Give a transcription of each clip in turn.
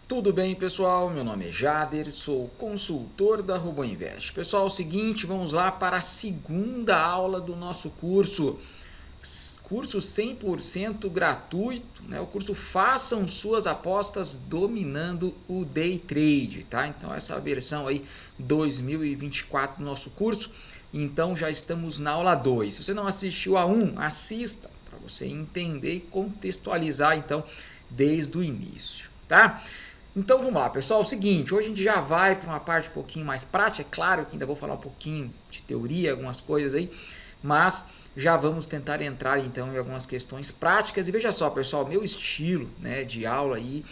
Tudo bem, pessoal? Meu nome é Jader, sou consultor da RoboInvest. Pessoal, é o seguinte, vamos lá para a segunda aula do nosso curso 100% gratuito, né? O curso Façam Suas Apostas Dominando o Day Trade, tá? Então essa é a versão aí 2024 do nosso curso. Então já estamos na aula 2. Se você não assistiu a 1, assista para você entender e contextualizar então desde o início, tá? Então vamos lá, pessoal. É o seguinte, hoje a gente já vai para uma parte um pouquinho mais prática. É claro que ainda vou falar um pouquinho de teoria, algumas coisas aí, mas já vamos tentar entrar então em algumas questões práticas. E veja só, pessoal, meu estilo, né, de aula aí,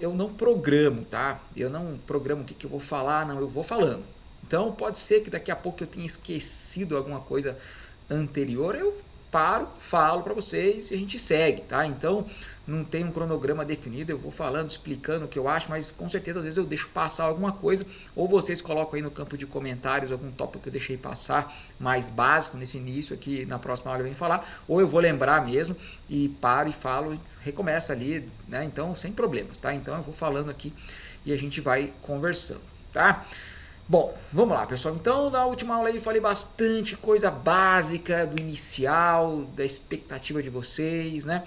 eu não programo, tá? Eu não programo o que eu vou falar, não, eu vou falando. Então pode ser que daqui a pouco eu tenha esquecido alguma coisa anterior, eu paro, falo para vocês e a gente segue, tá? Então não tem um cronograma definido, eu vou falando, explicando o que eu acho, mas com certeza às vezes eu deixo passar alguma coisa, ou vocês colocam aí no campo de comentários algum tópico que eu deixei passar mais básico nesse início aqui, na próxima aula eu venho falar, ou eu vou lembrar mesmo e paro e falo e recomeça ali, né? Então sem problemas, tá? Então eu vou falando aqui e a gente vai conversando, tá? Bom, vamos lá, pessoal. Então, na última aula aí eu falei bastante coisa básica do inicial, da expectativa de vocês, né?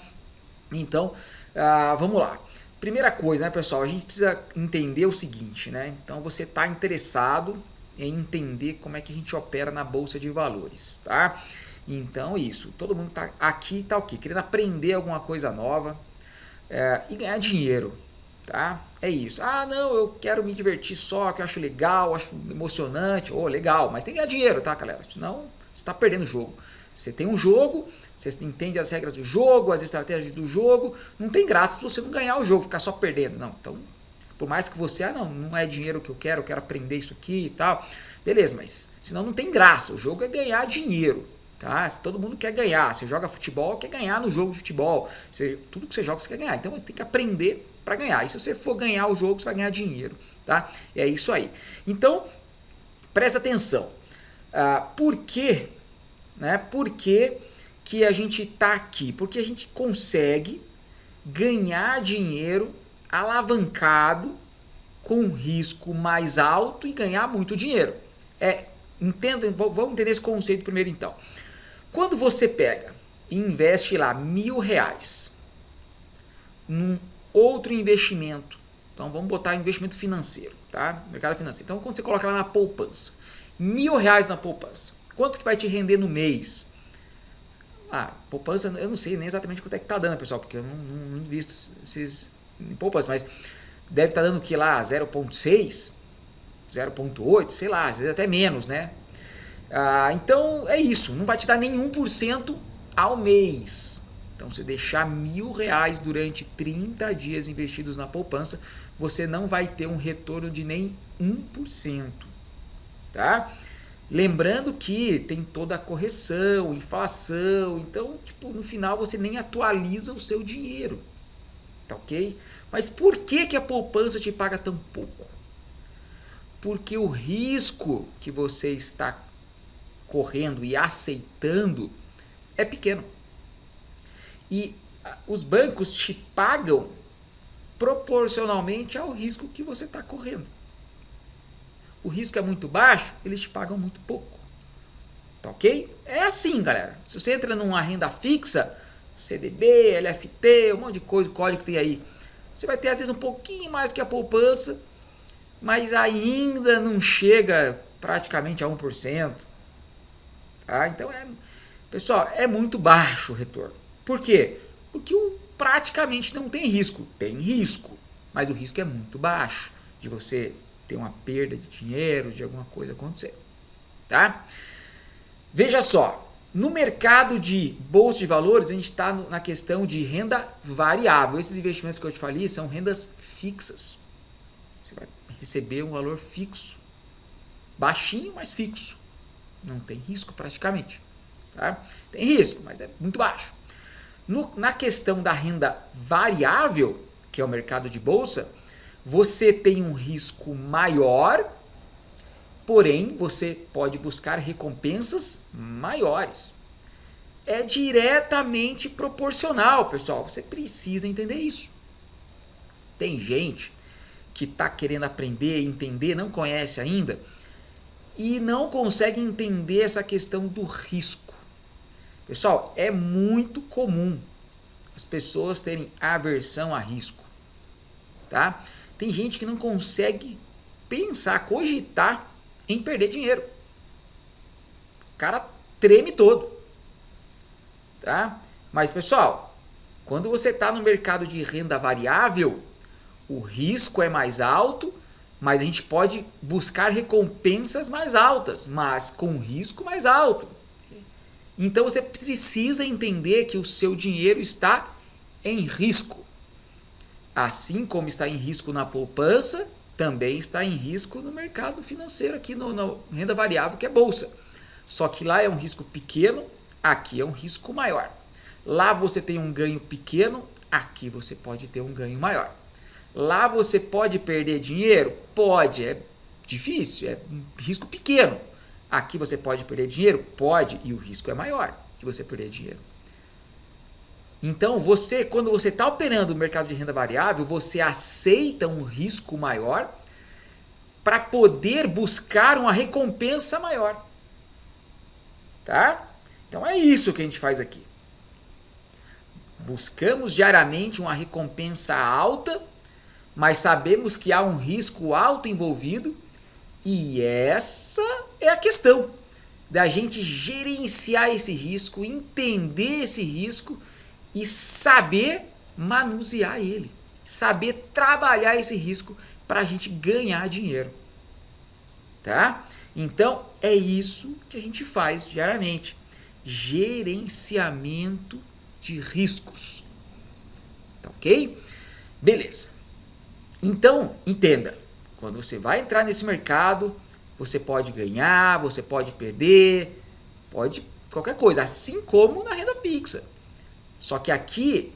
Então, vamos lá. Primeira coisa, né, pessoal? A gente precisa entender o seguinte, né? Então, você está interessado em entender como é que a gente opera na Bolsa de Valores, tá? Então, isso. Todo mundo tá aqui, tá o quê? Querendo aprender alguma coisa nova e ganhar dinheiro, tá? É isso. Ah, não, eu quero me divertir só, que eu acho legal, acho emocionante. Oh, legal, mas tem que ganhar dinheiro, tá, galera? Senão você está perdendo o jogo. Você tem um jogo, você entende as regras do jogo, as estratégias do jogo. Não tem graça se você não ganhar o jogo, ficar só perdendo. Não, então, por mais que você, não é dinheiro que eu quero aprender isso aqui e tal. Beleza, mas senão não tem graça. O jogo é ganhar dinheiro. Tá? Se todo mundo quer ganhar, você joga futebol, quer ganhar no jogo de futebol. Tudo que você joga, você quer ganhar. Então tem que aprender para ganhar. E se você for ganhar o jogo, você vai ganhar dinheiro. Tá? É isso aí. Então, presta atenção. Por quê? Né? Por que a gente está aqui? Porque a gente consegue ganhar dinheiro alavancado com risco mais alto e ganhar muito dinheiro. Vamos entender esse conceito primeiro então. Quando você pega e investe lá R$1.000 num outro investimento, então vamos botar investimento financeiro, tá? Mercado financeiro. Então quando você coloca lá na poupança, R$1.000 na poupança, quanto que vai te render no mês? Poupança, eu não sei nem exatamente quanto é que tá dando, pessoal, porque eu não invisto esses em poupança, mas deve estar dando o que lá? 0,6, 0,8, sei lá, às vezes até menos, né? Então é isso, não vai te dar nem 1% ao mês. Então, se deixar R$1.000 durante 30 dias investidos na poupança, você não vai ter um retorno de nem 1%. Tá? Lembrando que tem toda a correção, inflação, então, no final você nem atualiza o seu dinheiro. Tá ok? Mas por que a poupança te paga tão pouco? Porque o risco que você está correndo e aceitando é pequeno. E os bancos te pagam proporcionalmente ao risco que você está correndo. O risco é muito baixo, eles te pagam muito pouco. Tá ok? É assim, galera. Se você entra numa renda fixa, CDB, LFT, um monte de coisa, código que tem aí, você vai ter às vezes um pouquinho mais que a poupança, mas ainda não chega praticamente a 1%. Tá? Então, pessoal, é muito baixo o retorno. Por quê? Porque praticamente não tem risco. Tem risco, mas o risco é muito baixo de você ter uma perda de dinheiro, de alguma coisa acontecer. Tá? Veja só, no mercado de bolsa de valores, a gente está na questão de renda variável. Esses investimentos que eu te falei são rendas fixas. Você vai receber um valor fixo. Baixinho, mas fixo. Não tem risco praticamente. Tá? Tem risco, mas é muito baixo. Na questão da renda variável, que é o mercado de bolsa, você tem um risco maior, porém você pode buscar recompensas maiores. É diretamente proporcional, pessoal. Você precisa entender isso. Tem gente que está querendo aprender, entender, não conhece ainda e não consegue entender essa questão do risco. Pessoal, é muito comum as pessoas terem aversão a risco, tá? Tem gente que não consegue pensar, cogitar em perder dinheiro. O cara treme todo, tá? Mas, pessoal, quando você está no mercado de renda variável, o risco é mais alto, mas a gente pode buscar recompensas mais altas, mas com risco mais alto. Então você precisa entender que o seu dinheiro está em risco. Assim como está em risco na poupança, também está em risco no mercado financeiro, aqui no renda variável, que é bolsa. Só que lá é um risco pequeno, aqui é um risco maior. Lá você tem um ganho pequeno, aqui você pode ter um ganho maior. Lá você pode perder dinheiro? Pode, é difícil, é um risco pequeno. Aqui você pode perder dinheiro? Pode, e o risco é maior de você perder dinheiro. Então, quando você está operando no mercado de renda variável, você aceita um risco maior para poder buscar uma recompensa maior. Tá? Então, é isso que a gente faz aqui. Buscamos diariamente uma recompensa alta, mas sabemos que há um risco alto envolvido, e essa é a questão da gente gerenciar esse risco, entender esse risco e saber manusear ele, saber trabalhar esse risco para a gente ganhar dinheiro, tá? Então é isso que a gente faz diariamente, gerenciamento de riscos, tá ok? Beleza. Então entenda, quando você vai entrar nesse mercado, você pode ganhar, você pode perder, pode qualquer coisa, assim como na renda fixa. Só que aqui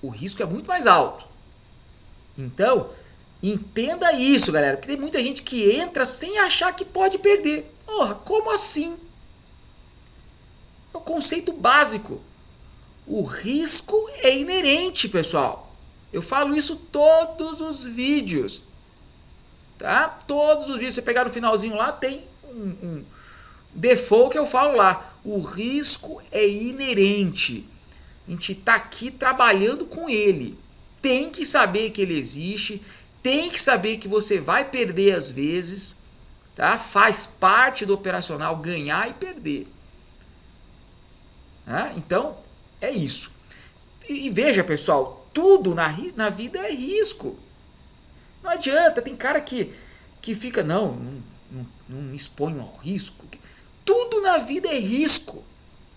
o risco é muito mais alto. Então, entenda isso, galera, porque tem muita gente que entra sem achar que pode perder. Porra, como assim? É o conceito básico. O risco é inerente, pessoal. Eu falo isso todos os vídeos. Tá? Todos os vídeos, você pegar no finalzinho lá, tem um default que eu falo lá. O risco é inerente. A gente está aqui trabalhando com ele. Tem que saber que ele existe, tem que saber que você vai perder às vezes, tá? Faz parte do operacional ganhar e perder. Tá? Então, é isso. E veja, pessoal, tudo na vida é risco. Não adianta, tem cara que fica, não me exponho ao risco. Tudo na vida é risco.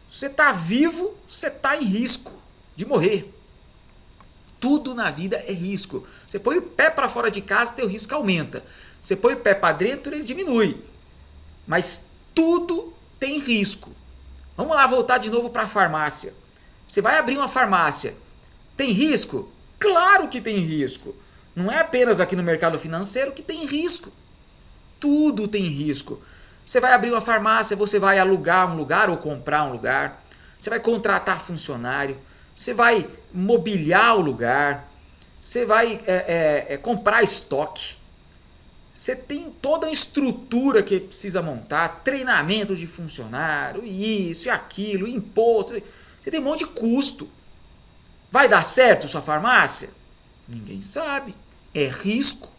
Você está vivo, você está em risco de morrer. Tudo na vida é risco. Você põe o pé para fora de casa, teu risco aumenta. Você põe o pé para dentro, ele diminui. Mas tudo tem risco. Vamos lá voltar de novo para a farmácia. Você vai abrir uma farmácia. Tem risco? Claro que tem risco. Não é apenas aqui no mercado financeiro que tem risco. Tudo tem risco. Você vai abrir uma farmácia, você vai alugar um lugar ou comprar um lugar. Você vai contratar funcionário. Você vai mobiliar o lugar. Você vai comprar estoque. Você tem toda a estrutura que precisa montar. Treinamento de funcionário, isso e aquilo, imposto. Você tem um monte de custo. Vai dar certo sua farmácia? Ninguém sabe. É risco.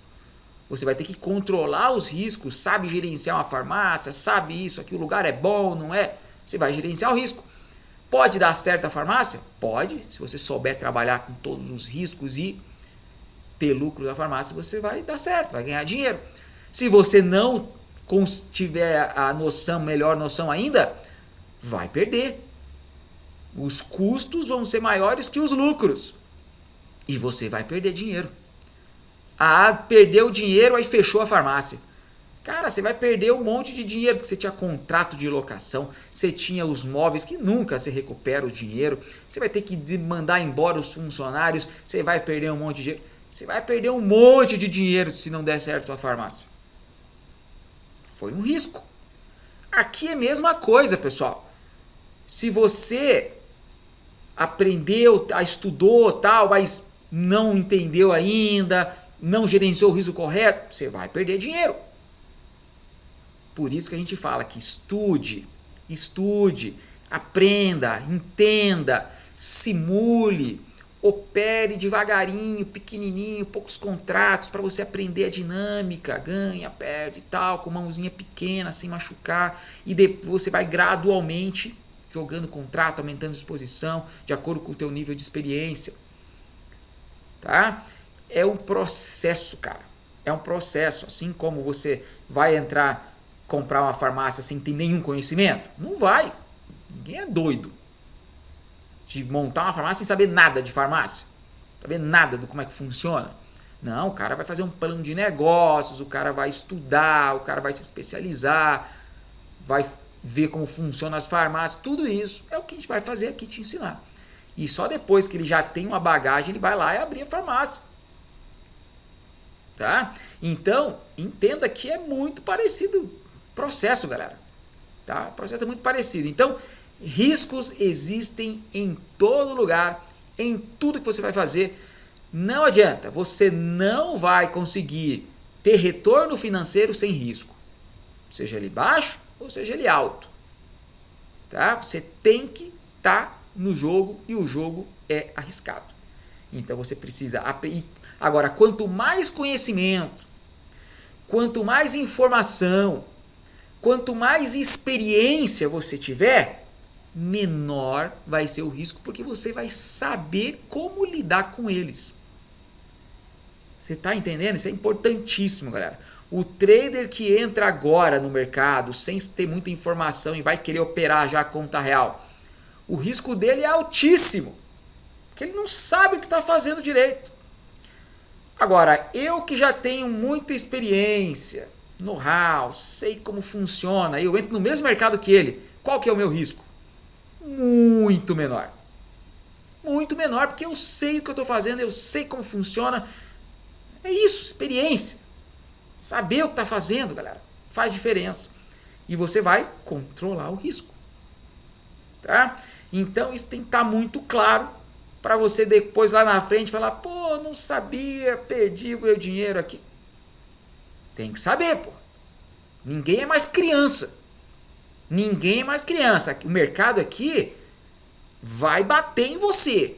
Você vai ter que controlar os riscos, sabe gerenciar uma farmácia, sabe isso, aqui o lugar é bom, não é? Você vai gerenciar o risco. Pode dar certo a farmácia? Pode. Se você souber trabalhar com todos os riscos e ter lucro na farmácia, você vai dar certo, vai ganhar dinheiro. Se você não tiver a noção, melhor noção ainda, vai perder. Os custos vão ser maiores que os lucros. E você vai perder dinheiro. Perdeu o dinheiro, aí fechou a farmácia. Cara, você vai perder um monte de dinheiro, porque você tinha contrato de locação, você tinha os móveis que nunca se recupera o dinheiro, você vai ter que mandar embora os funcionários, você vai perder um monte de dinheiro. Você vai perder um monte de dinheiro se não der certo a farmácia. Foi um risco. Aqui é a mesma coisa, pessoal. Se você aprendeu, estudou, tal, mas não entendeu ainda, não gerenciou o risco correto, você vai perder dinheiro. Por isso que a gente fala que estude, aprenda, entenda, simule, opere devagarinho, pequenininho, poucos contratos para você aprender a dinâmica, ganha, perde e tal, com mãozinha pequena, sem machucar, e depois você vai gradualmente jogando contrato, aumentando a exposição, de acordo com o teu nível de experiência. Tá? É um processo, cara. É um processo, assim como você vai comprar uma farmácia sem ter nenhum conhecimento? Não vai. Ninguém é doido de montar uma farmácia sem saber nada de farmácia, saber nada de como é que funciona. Não, o cara vai fazer um plano de negócios, o cara vai estudar, o cara vai se especializar, vai ver como funcionam as farmácias, tudo isso é o que a gente vai fazer aqui te ensinar. E só depois que ele já tem uma bagagem, ele vai lá e abrir a farmácia. Tá? Então, entenda que é muito parecido o processo, galera. Tá? O processo é muito parecido. Então, riscos existem em todo lugar, em tudo que você vai fazer. Não adianta, você não vai conseguir ter retorno financeiro sem risco. Seja ele baixo ou seja ele alto. Tá? Você tem que estar no jogo e o jogo é arriscado. Então você precisa... Agora, quanto mais conhecimento, quanto mais informação, quanto mais experiência você tiver, menor vai ser o risco, porque você vai saber como lidar com eles. Você está entendendo? Isso é importantíssimo, galera. O trader que entra agora no mercado sem ter muita informação e vai querer operar já a conta real, o risco dele é altíssimo, porque ele não sabe o que está fazendo direito. Agora, eu que já tenho muita experiência, know-how, sei como funciona, eu entro no mesmo mercado que ele, qual que é o meu risco? Muito menor. Muito menor, porque eu sei o que eu estou fazendo, eu sei como funciona. É isso, experiência. Saber o que está fazendo, galera, faz diferença. E você vai controlar o risco. Tá? Então isso tem que estar muito claro para você depois lá na frente falar, pô, não sabia, perdi o meu dinheiro aqui. Tem que saber, pô. Ninguém é mais criança. Ninguém é mais criança. O mercado aqui vai bater em você.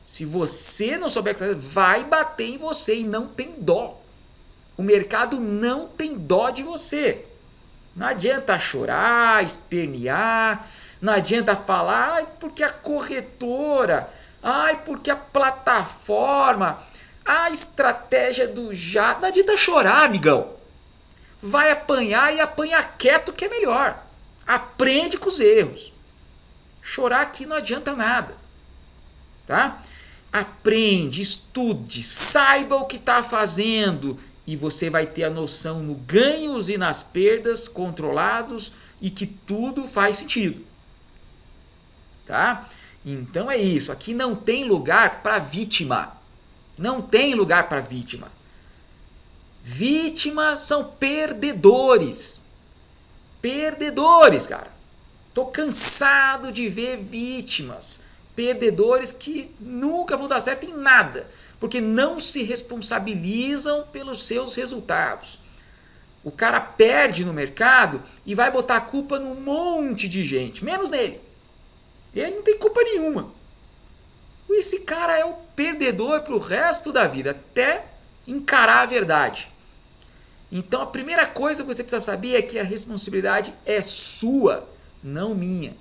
Se você não souber o que está fazendo, vai bater em você e não tem dó. O mercado não tem dó de você. Não adianta chorar, espernear, não adianta falar, ai, porque a corretora, ai, porque a plataforma, a estratégia do jato. Não adianta chorar, amigão. Vai apanhar e apanha quieto que é melhor. Aprende com os erros. Chorar aqui não adianta nada. Tá? Aprende, estude, saiba o que está fazendo e você vai ter a noção no ganhos e nas perdas controlados e que tudo faz sentido. Tá? Então é isso. Aqui não tem lugar para vítima. Não tem lugar para vítima. Vítimas são perdedores. Perdedores, cara. Tô cansado de ver vítimas. Perdedores que nunca vão dar certo em nada. Porque não se responsabilizam pelos seus resultados. O cara perde no mercado e vai botar a culpa num monte de gente. Menos nele. Ele não tem culpa nenhuma. Esse cara é o perdedor pro resto da vida. Até encarar a verdade. Então a primeira coisa que você precisa saber é que a responsabilidade é sua, não minha.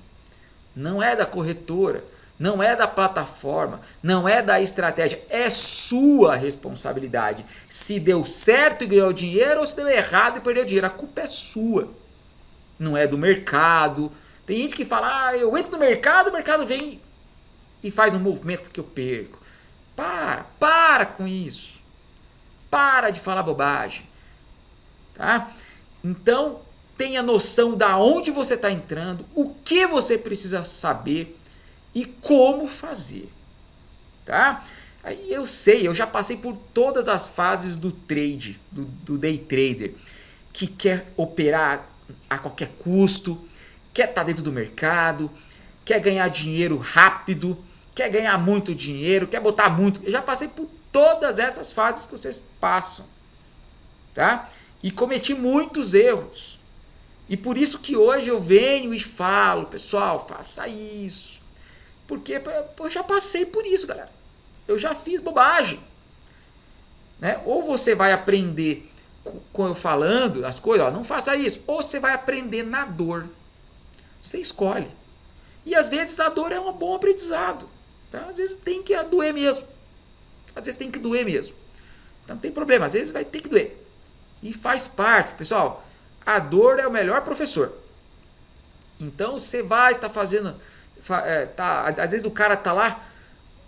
Não é da corretora, não é da plataforma, não é da estratégia, é sua responsabilidade. Se deu certo e ganhou dinheiro ou se deu errado e perdeu dinheiro, a culpa é sua. Não é do mercado. Tem gente que fala, eu entro no mercado, o mercado vem e faz um movimento que eu perco. Para com isso. Para de falar bobagem. Tá? Então, tenha noção da onde você está entrando, o que você precisa saber e como fazer. Tá? Aí eu sei, eu já passei por todas as fases do trade, do day trader, que quer operar a qualquer custo, quer estar dentro do mercado, quer ganhar dinheiro rápido quer ganhar muito dinheiro, quer botar muito. Eu já passei por todas essas fases que vocês passam, tá? E cometi muitos erros. E por isso que hoje eu venho e falo, pessoal, faça isso. Porque eu já passei por isso, galera. Eu já fiz bobagem. Né? Ou você vai aprender com eu falando as coisas, ó, não faça isso. Ou você vai aprender na dor. Você escolhe. E às vezes a dor é um bom aprendizado. Tá? Às vezes tem que doer mesmo. Às vezes tem que doer mesmo. Então não tem problema, às vezes vai ter que doer. E faz parte, pessoal. A dor é o melhor professor. Então você vai estar fazendo... às vezes o cara está lá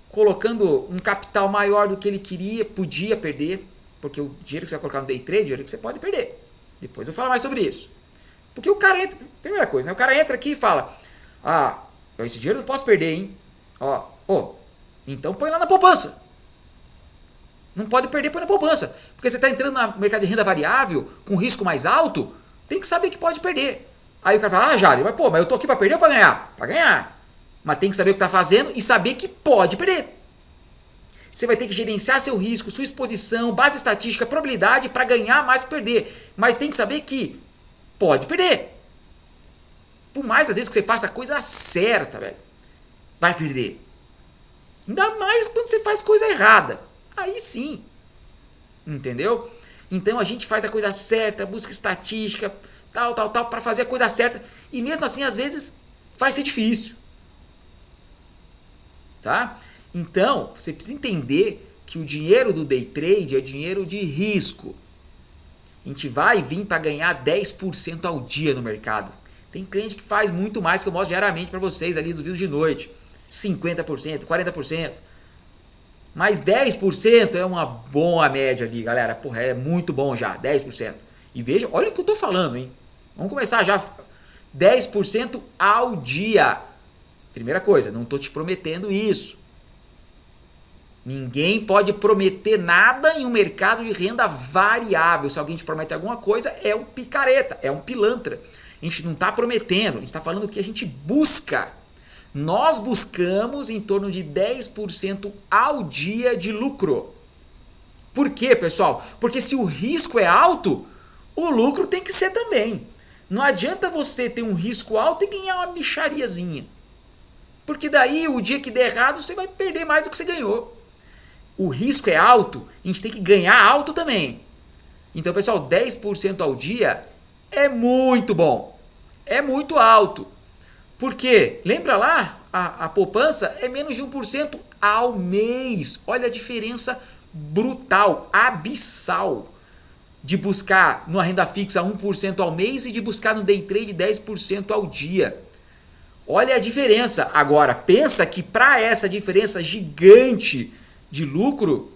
colocando um capital maior do que ele queria, podia perder, porque o dinheiro que você vai colocar no day trade é o dinheiro que você pode perder. Depois eu vou falar mais sobre isso. Porque o cara entra, primeira coisa, né? O cara entra aqui e fala, esse dinheiro eu não posso perder, hein? Então põe lá na poupança. Não pode perder, põe na poupança. Porque você está entrando no mercado de renda variável, com risco mais alto, tem que saber que pode perder. Aí o cara fala, Jade, mas eu tô aqui para perder ou para ganhar? Para ganhar. Mas tem que saber o que está fazendo e saber que pode perder. Você vai ter que gerenciar seu risco, sua exposição, base estatística, probabilidade para ganhar mais que perder. Mas tem que saber que pode perder. Por mais às vezes que você faça a coisa certa, velho, vai perder. Ainda mais quando você faz coisa errada. Aí sim. Entendeu? Então a gente faz a coisa certa, busca estatística, tal, para fazer a coisa certa. E mesmo assim, às vezes, vai ser difícil. Tá? Então, você precisa entender que o dinheiro do day trade é dinheiro de risco. A gente vai vir para ganhar 10% ao dia no mercado. Tem cliente que faz muito mais, que eu mostro diariamente para vocês ali nos vídeos de noite. 50%, 40%. Mas 10% é uma boa média ali, galera. Porra, é muito bom já, 10%. E veja, olha o que eu tô falando, hein? Vamos começar já. 10% ao dia. Primeira coisa, não tô te prometendo isso. Ninguém pode prometer nada em um mercado de renda variável. Se alguém te promete alguma coisa, é um picareta, é um pilantra. A gente não está prometendo, a gente está falando o que a gente busca. Nós buscamos em torno de 10% ao dia de lucro. Por quê, pessoal? Porque se o risco é alto, o lucro tem que ser também. Não adianta você ter um risco alto e ganhar uma mixariazinha. Porque daí, o dia que der errado, você vai perder mais do que você ganhou. O risco é alto, a gente tem que ganhar alto também. Então, pessoal, 10% ao dia é muito bom. É muito alto. Por quê? Lembra lá? A poupança é menos de 1% ao mês. Olha a diferença brutal, abissal, de buscar numa renda fixa 1% ao mês e de buscar no day trade 10% ao dia. Olha a diferença. Agora, pensa que para essa diferença gigante de lucro,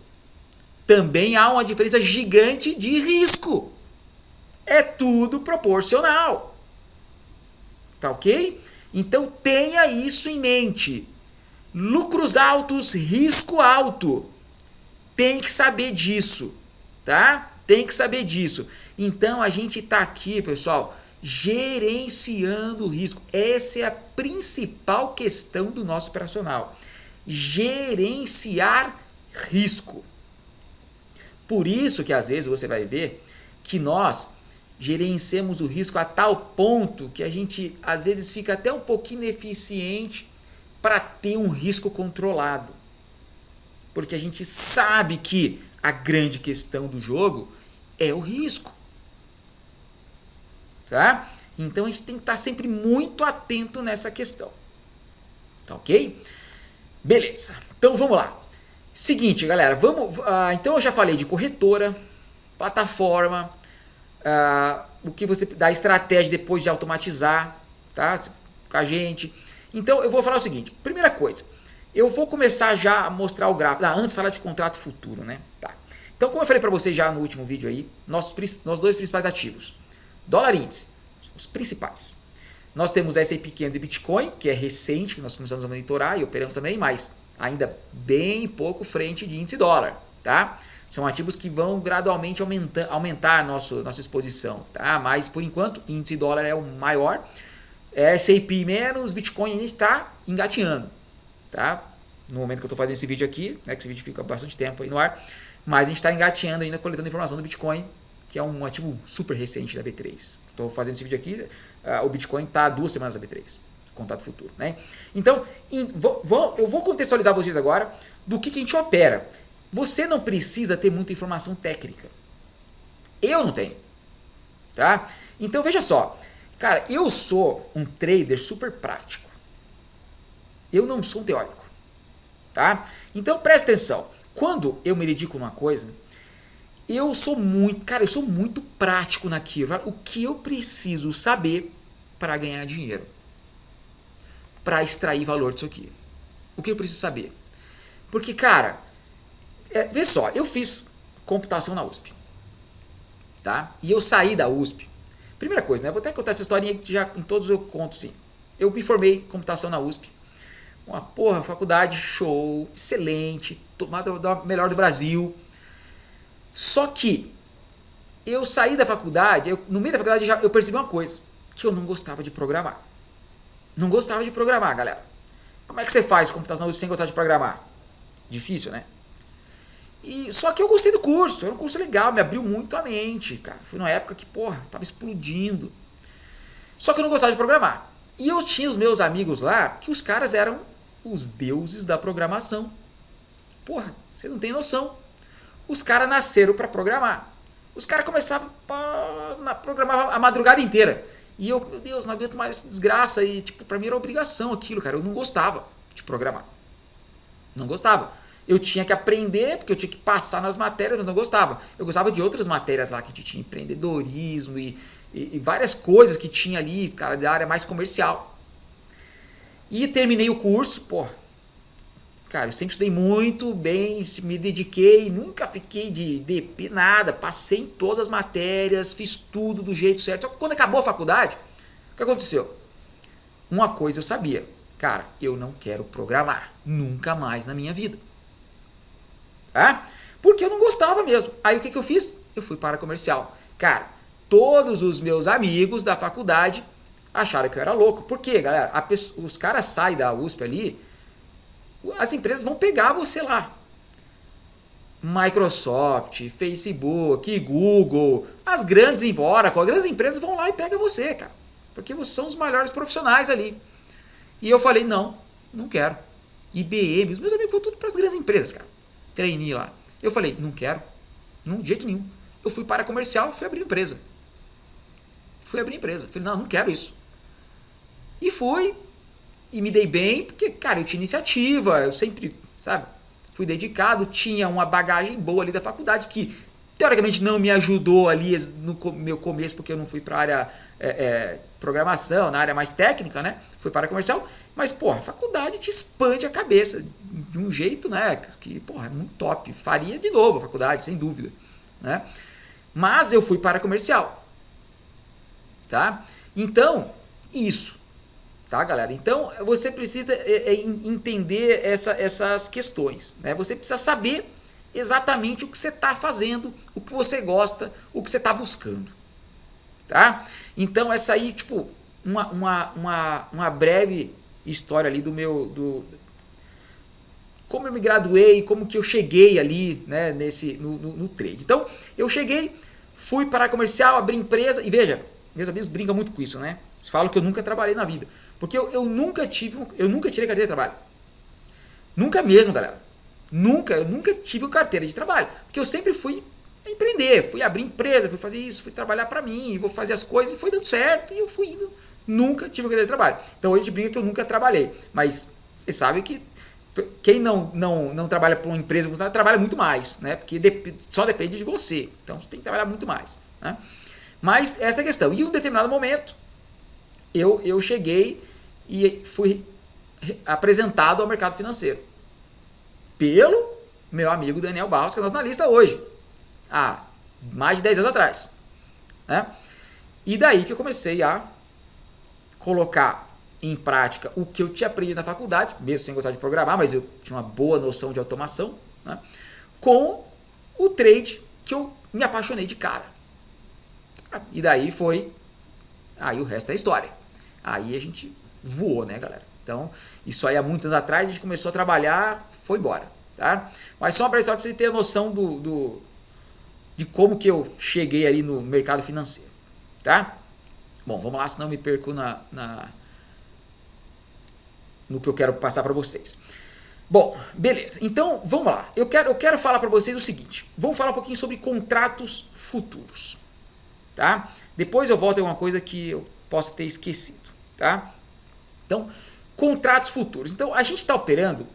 também há uma diferença gigante de risco. É tudo proporcional. Tá ok? Então tenha isso em mente. Lucros altos, risco alto. Tem que saber disso, tá? Tem que saber disso. Então a gente está aqui, pessoal, gerenciando o risco. Essa é a principal questão do nosso operacional. Gerenciar risco. Por isso que às vezes você vai ver que nós gerenciamos o risco a tal ponto que a gente às vezes fica até um pouquinho ineficiente para ter um risco controlado. Porque a gente sabe que a grande questão do jogo é o risco. Tá? Então a gente tem que estar sempre muito atento nessa questão. Tá ok? Beleza. Então vamos lá. Seguinte, galera, então eu já falei de corretora, plataforma, o que você dá estratégia depois de automatizar, tá? Com a gente. Então eu vou falar o seguinte, primeira coisa, eu vou começar já a mostrar o gráfico, antes de falar de contrato futuro, né? Tá. Então como eu falei para vocês já no último vídeo aí, nossos dois principais ativos, dólar índice, os principais. Nós temos S&P 500 e Bitcoin, que é recente, que nós começamos a monitorar e operamos também, mas ainda bem pouco frente de índice dólar, tá? São ativos que vão gradualmente aumentar a nossa exposição, tá? Mas por enquanto, índice dólar é o maior, S&P menos, Bitcoin ainda está engatinhando, tá? no momento que eu estou fazendo esse vídeo aqui, né, que esse vídeo fica bastante tempo aí no ar, mas a gente está engateando ainda, coletando informação do Bitcoin, que é um ativo super recente da B3. Estou fazendo esse vídeo aqui, o Bitcoin está há 2 semanas da B3, contato futuro, né? Então, eu vou contextualizar vocês agora do que a gente opera. Você não precisa ter muita informação técnica. Eu não tenho, tá? Então, veja só. Cara, eu sou um trader super prático. Eu não sou um teórico, tá? Então, presta atenção. Quando eu me dedico a uma coisa, eu sou muito prático naquilo. Tá? O que eu preciso saber para ganhar dinheiro, para extrair valor disso aqui. O que eu preciso saber? Porque, cara, vê só, eu fiz computação na USP, tá? E eu saí da USP. Primeira coisa, né? Vou até contar essa historinha que já em todos eu conto, sim. Eu me formei em computação na USP. Uma faculdade show, excelente, tomada da melhor do Brasil. Só que eu saí da faculdade, no meio da faculdade eu percebi uma coisa, que eu não gostava de programar. Não gostava de programar, galera. Como é que você faz computação na USP sem gostar de programar? Difícil, né? Só que eu gostei do curso, era um curso legal, me abriu muito a mente, cara. Foi numa época que, tava explodindo. Só que eu não gostava de programar. E eu tinha os meus amigos lá, que os caras eram os deuses da programação. Você não tem noção. Os caras nasceram para programar. Os caras começavam a programar a madrugada inteira. E eu, meu Deus, não aguento mais essa desgraça. E, pra mim era obrigação aquilo, cara. Eu não gostava de programar. Não gostava. Eu tinha que aprender, porque eu tinha que passar nas matérias, mas não gostava. Eu gostava de outras matérias lá que tinha empreendedorismo e várias coisas que tinha ali, cara, da área mais comercial. E terminei o curso, cara, eu sempre estudei muito bem, me dediquei, nunca fiquei de DP, nada. Passei em todas as matérias, fiz tudo do jeito certo. Só que quando acabou a faculdade, o que aconteceu? Uma coisa eu sabia, cara, eu não quero programar, nunca mais na minha vida. Tá? Porque eu não gostava mesmo. Aí o que eu fiz? Eu fui para a comercial. Cara, todos os meus amigos da faculdade acharam que eu era louco. Por quê, galera? Os caras saem da USP ali, as empresas vão pegar você lá. Microsoft, Facebook, Google, as grandes empresas vão lá e pegam você, cara. Porque vocês são os melhores profissionais ali. E eu falei, não quero. IBM, os meus amigos foram tudo para as grandes empresas, cara. Trainee lá. Eu falei, não quero. De jeito nenhum. Eu fui para a comercial, fui abrir empresa. Falei, não quero isso. E fui. E me dei bem, porque, cara, eu tinha iniciativa. Eu sempre, fui dedicado. Tinha uma bagagem boa ali da faculdade que, teoricamente, não me ajudou ali no meu começo, porque eu não fui para a área programação, na área mais técnica, né? Fui para a comercial. Mas, a faculdade te expande a cabeça de um jeito, né? Que, é muito top. Faria de novo a faculdade, sem dúvida, né? Mas eu fui para a comercial, tá? Então, isso, tá, galera? Então, você precisa entender essas questões, né? Você precisa saber exatamente o que você está fazendo, o que você gosta, o que você está buscando, tá? Então, essa aí, uma breve história ali como eu me graduei, como que eu cheguei ali, né, no trade. Então, eu cheguei, fui para a comercial, abri empresa, e veja, meus amigos brincam muito com isso, né? Eles falam que eu nunca trabalhei na vida, porque eu nunca tirei carteira de trabalho. Nunca mesmo, galera. Eu nunca tive uma carteira de trabalho, porque eu sempre fui empreender, fui abrir empresa, fui fazer isso, fui trabalhar para mim, vou fazer as coisas, e foi dando certo, e eu fui indo. Nunca tive uma carteira de trabalho. Então, hoje a gente brinca que eu nunca trabalhei, mas vocês sabem que quem não trabalha para uma empresa, trabalha muito mais, né? Porque só depende de você. Então, você tem que trabalhar muito mais, né? Mas essa é a questão. E em um determinado momento, eu cheguei e fui apresentado ao mercado financeiro pelo meu amigo Daniel Barros, que é nosso analista hoje, há mais de 10 anos atrás, né? E daí que eu comecei a colocar em prática o que eu tinha aprendido na faculdade, mesmo sem gostar de programar, mas eu tinha uma boa noção de automação, né? Com o trade que eu me apaixonei de cara. E daí o resto é história. Aí a gente voou, né, galera? Então, isso aí há muitos anos atrás, a gente começou a trabalhar, foi embora. Tá? Mas só para você ter a noção de como que eu cheguei ali no mercado financeiro. Tá? Bom, vamos lá, senão eu me perco no que eu quero passar para vocês. Bom, beleza. Então, vamos lá. Eu quero falar para vocês o seguinte. Vamos falar um pouquinho sobre contratos futuros. Tá? Depois eu volto a alguma coisa que eu possa ter esquecido. Tá? Então, contratos futuros. Então, a gente está operando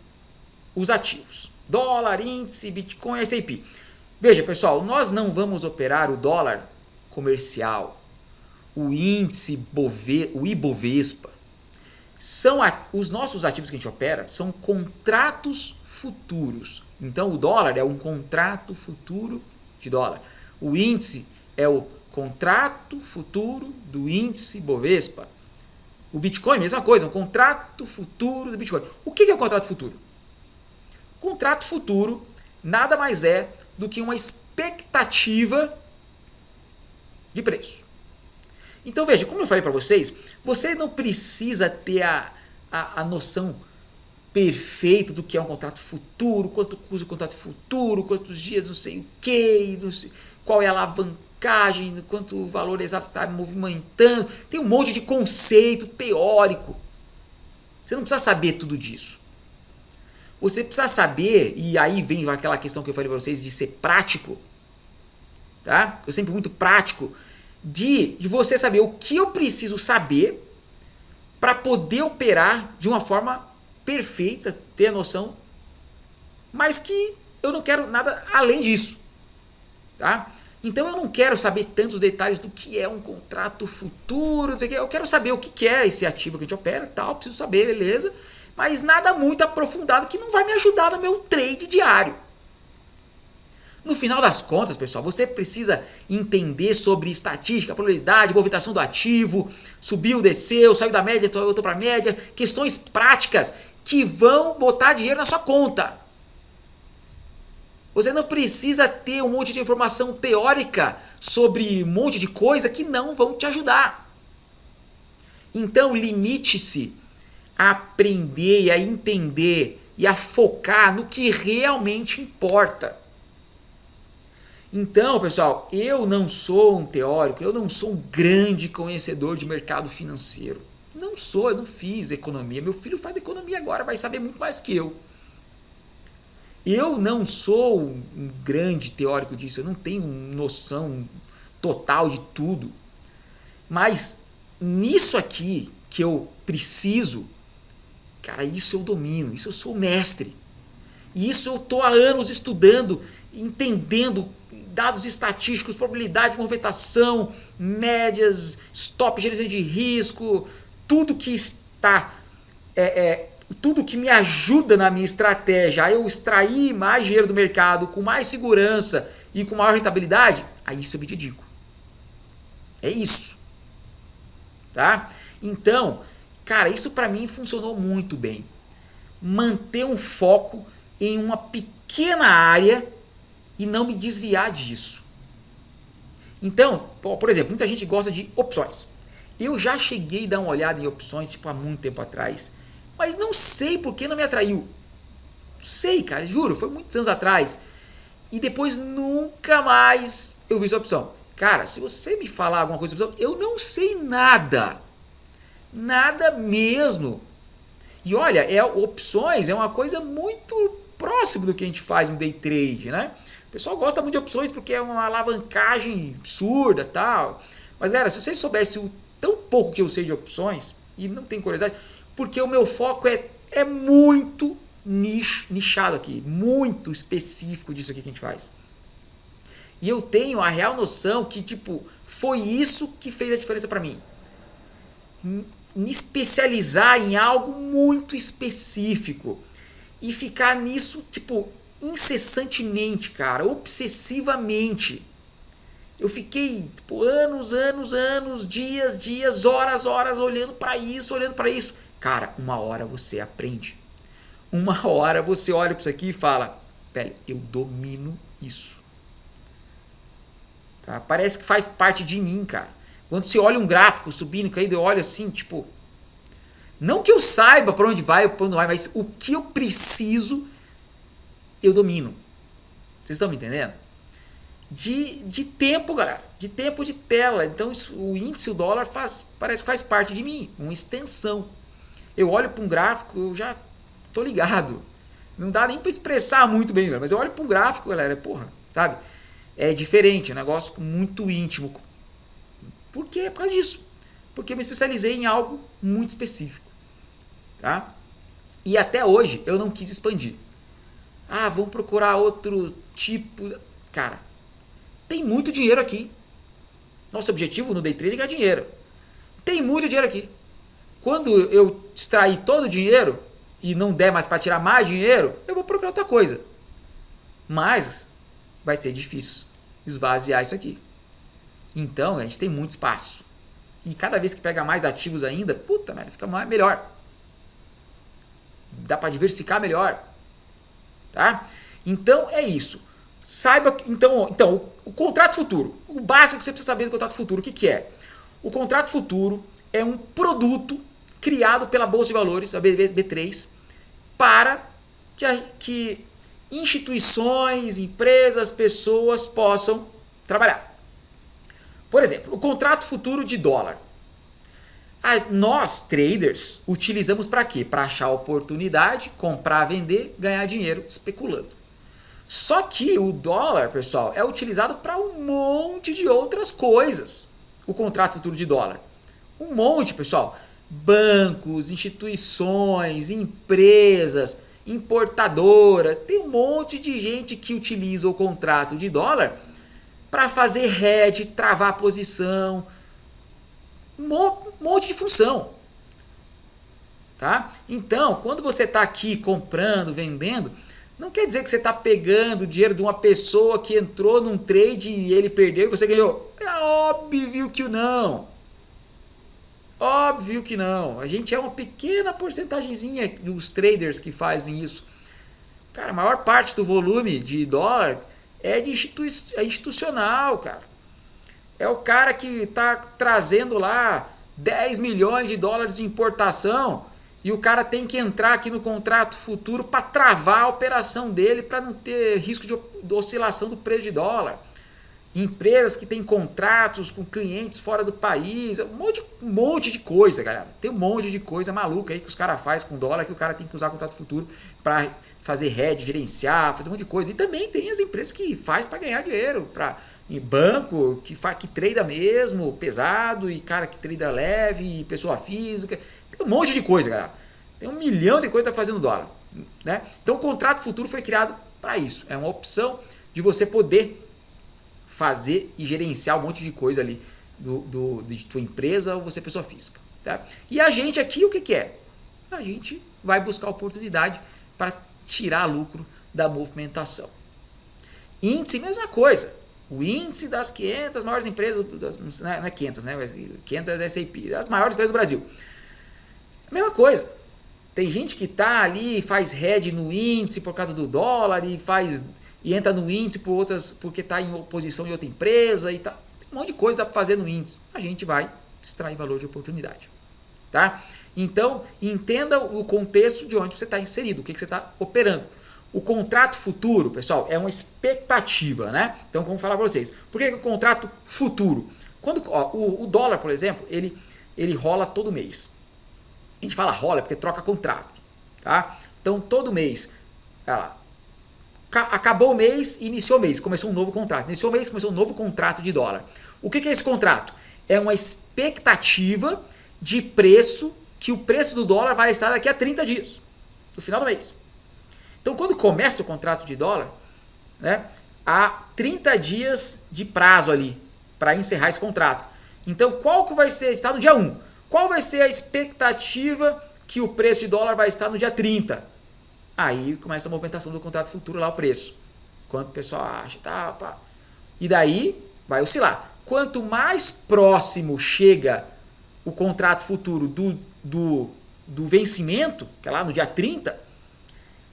os ativos. Dólar, índice, Bitcoin, S&P. Veja, pessoal, nós não vamos operar o dólar comercial, o índice, o Ibovespa. Os nossos ativos que a gente opera são contratos futuros. Então, o dólar é um contrato futuro de dólar. O índice é o contrato futuro do índice Bovespa. O Bitcoin, mesma coisa, um contrato futuro do Bitcoin. O que é o contrato futuro? Contrato futuro nada mais é do que uma expectativa de preço. Então veja, como eu falei para vocês, você não precisa ter a noção perfeita do que é um contrato futuro, quanto custa o contrato futuro, quantos dias não sei o que, qual é a alavancagem, quanto o valor exato que está movimentando. Tem um monte de conceito teórico. Você não precisa saber tudo disso. Você precisa saber, e aí vem aquela questão que eu falei para vocês de ser prático, tá? Eu sempre muito prático, de você saber o que eu preciso saber para poder operar de uma forma perfeita, ter a noção, mas que eu não quero nada além disso, tá? Então eu não quero saber tantos detalhes do que é um contrato futuro, não sei o que. Eu quero saber o que é esse ativo que a gente opera, tal, preciso saber, beleza? Mas nada muito aprofundado que não vai me ajudar no meu trade diário. No final das contas, pessoal, você precisa entender sobre estatística, probabilidade, movimentação do ativo, subiu, desceu, saiu da média, voltou para a média, questões práticas que vão botar dinheiro na sua conta. Você não precisa ter um monte de informação teórica sobre um monte de coisa que não vão te ajudar. Então, limite-se a aprender e a entender e a focar no que realmente importa. Então, pessoal, eu não sou um teórico, eu não sou um grande conhecedor de mercado financeiro. Não sou, eu não fiz economia. Meu filho faz economia agora, vai saber muito mais que eu. Eu não sou um grande teórico disso, eu não tenho noção total de tudo. Mas nisso aqui que eu preciso, cara, isso eu domino, isso eu sou mestre. E isso eu estou há anos estudando, entendendo dados estatísticos, probabilidade de movimentação, médias, stop, gerenciamento de risco, tudo que está... tudo que me ajuda na minha estratégia a eu extrair mais dinheiro do mercado com mais segurança e com maior rentabilidade, a isso eu me dedico. É isso. Tá? Então, cara, isso para mim funcionou muito bem. Manter um foco em uma pequena área e não me desviar disso. Então, por exemplo, muita gente gosta de opções. Eu já cheguei a dar uma olhada em opções há muito tempo atrás, mas não sei por que não me atraiu. Sei, cara, juro, foi muitos anos atrás. E depois nunca mais eu vi essa opção. Cara, se você me falar alguma coisa sobre opção, eu não sei nada. Nada mesmo. E olha, opções é uma coisa muito próxima do que a gente faz no day trade, né? O pessoal gosta muito de opções porque é uma alavancagem absurda e tal. Mas galera, se vocês soubessem o tão pouco que eu sei de opções, e não tem curiosidade, porque o meu foco é muito nichado aqui, muito específico disso aqui que a gente faz. E eu tenho a real noção que, tipo, foi isso que fez a diferença para mim. Me especializar em algo muito específico e ficar nisso, tipo, incessantemente, cara, obsessivamente. Eu fiquei tipo, anos, dias, horas olhando para isso. Cara, uma hora você aprende. Uma hora você olha para isso aqui e fala, velho, eu domino isso. Tá? Parece que faz parte de mim, cara. Quando você olha um gráfico subindo, caindo, eu olho assim, tipo, Não que eu saiba para onde vai, mas o que eu preciso, eu domino. Vocês estão me entendendo? De tempo, galera. De tempo de tela. Então o índice, o dólar, parece que faz parte de mim. Uma extensão. Eu olho para um gráfico, eu já tô ligado. Não dá nem para expressar muito bem, mas eu olho para um gráfico, galera, porra, sabe? É diferente, é um negócio muito íntimo. Por quê? Por causa disso. Porque eu me especializei em algo muito específico. Tá? E até hoje eu não quis expandir. Ah, vamos procurar outro tipo. Cara, tem muito dinheiro aqui. Nosso objetivo no day trade é ganhar dinheiro. Tem muito dinheiro aqui. Quando eu extrair todo o dinheiro e não der mais para tirar mais dinheiro, eu vou procurar outra coisa. Mas vai ser difícil esvaziar isso aqui. Então a gente tem muito espaço. E cada vez que pega mais ativos ainda, puta merda, fica melhor. Dá para diversificar melhor. Tá? Então é isso. Saiba que, então o contrato futuro, o básico que você precisa saber do contrato futuro, o que é? O contrato futuro é um produto criado pela Bolsa de Valores, a B3, para que instituições, empresas, pessoas possam trabalhar. Por exemplo, o contrato futuro de dólar. Nós, traders, utilizamos para quê? Para achar oportunidade, comprar, vender, ganhar dinheiro especulando. Só que o dólar, pessoal, é utilizado para um monte de outras coisas. O contrato futuro de dólar. Um monte, pessoal. Bancos, instituições, empresas, importadoras. Tem um monte de gente que utiliza o contrato de dólar para fazer hedge, travar a posição. Um monte de função. Tá? Então, quando você está aqui comprando, vendendo, não quer dizer que você está pegando o dinheiro de uma pessoa que entrou num trade e ele perdeu e você ganhou. É óbvio que não. Óbvio que não. A gente é uma pequena porcentagemzinha dos traders que fazem isso. Cara, a maior parte do volume de dólar é institucional, cara. É o cara que está trazendo lá 10 milhões de dólares de importação e o cara tem que entrar aqui no contrato futuro para travar a operação dele para não ter risco de oscilação do preço de dólar. Empresas que têm contratos com clientes fora do país, um monte de coisa, galera. Tem um monte de coisa maluca aí que os caras fazem com dólar, que o cara tem que usar contrato futuro para fazer hedge, gerenciar, fazer um monte de coisa. E também tem as empresas que faz para ganhar dinheiro, em banco, que trada mesmo, pesado, e cara que trada leve, e pessoa física. Tem um monte de coisa, galera. Tem 1 milhão de coisas fazendo dólar. Né? Então o contrato futuro foi criado para isso. É uma opção de você poder fazer e gerenciar um monte de coisa ali de tua empresa ou você pessoa física. Tá? E a gente aqui, o que é? A gente vai buscar oportunidade para tirar lucro da movimentação. Índice, mesma coisa. O índice das 500 maiores empresas, não é 500, né? 500 é da S&P, das maiores empresas do Brasil. Mesma coisa. Tem gente que está ali e faz hedge no índice por causa do dólar e entra no índice porque está em oposição em outra empresa e tá. Tem um monte de coisa para fazer no índice. A gente vai extrair valor de oportunidade. Tá? Então, entenda o contexto de onde você está inserido, o que você está operando. O contrato futuro, pessoal, é uma expectativa, né? Então, como falar para vocês. Por que o contrato futuro? Quando o dólar, por exemplo, ele rola todo mês. A gente fala rola porque troca contrato. Tá? Então, todo mês, acabou o mês, iniciou o mês, começou um novo contrato. Iniciou o mês, começou um novo contrato de dólar. O que é esse contrato? É uma expectativa de preço, que o preço do dólar vai estar daqui a 30 dias, no final do mês. Então, quando começa o contrato de dólar, né, há 30 dias de prazo ali para encerrar esse contrato. Então, qual que vai ser? Está no dia 1. Qual vai ser a expectativa que o preço de dólar vai estar no dia 30? Aí começa a movimentação do contrato futuro lá, o preço. Quanto o pessoal acha, tá, pá. E daí vai oscilar. Quanto mais próximo chega o contrato futuro do vencimento, que é lá no dia 30,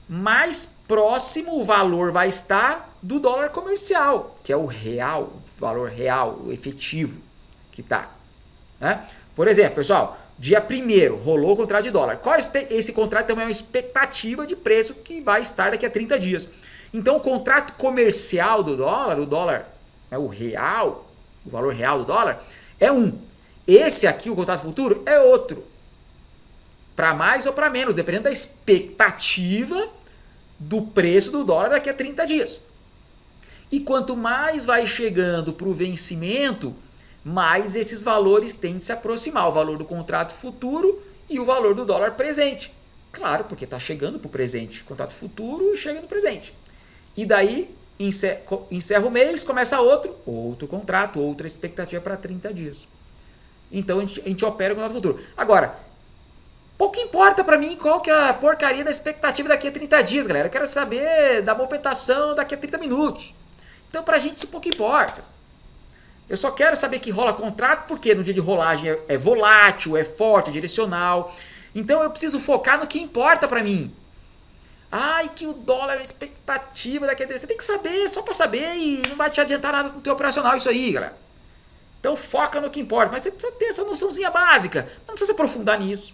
mais próximo o valor vai estar do dólar comercial, que é o real, o valor real, o efetivo que está. Né? Por exemplo, pessoal, dia 1º, rolou o contrato de dólar. Esse contrato também é uma expectativa de preço que vai estar daqui a 30 dias. Então o contrato comercial do dólar, o dólar é o real, o valor real do dólar, é um. Esse aqui, o contrato futuro, é outro. Para mais ou para menos, dependendo da expectativa do preço do dólar daqui a 30 dias. E quanto mais vai chegando para o vencimento, mais esses valores tendem a se aproximar. O valor do contrato futuro e o valor do dólar presente. Claro, porque está chegando para o presente. O contrato futuro chega no presente. E daí, encerra o mês, começa outro contrato, outra expectativa para 30 dias. Então a gente opera o contrato futuro. Agora, pouco importa para mim qual que é a porcaria da expectativa daqui a 30 dias, galera. Eu quero saber da movimentação daqui a 30 minutos. Então pra gente isso pouco importa. Eu só quero saber que rola contrato porque no dia de rolagem é volátil, é forte, é direcional. Então eu preciso focar no que importa para mim. Ai, que o dólar é a expectativa daqui a 30 dias. Você tem que saber, só para saber, e não vai te adiantar nada no teu operacional isso aí, galera. Então foca no que importa. Mas você precisa ter essa noçãozinha básica. Não precisa se aprofundar nisso.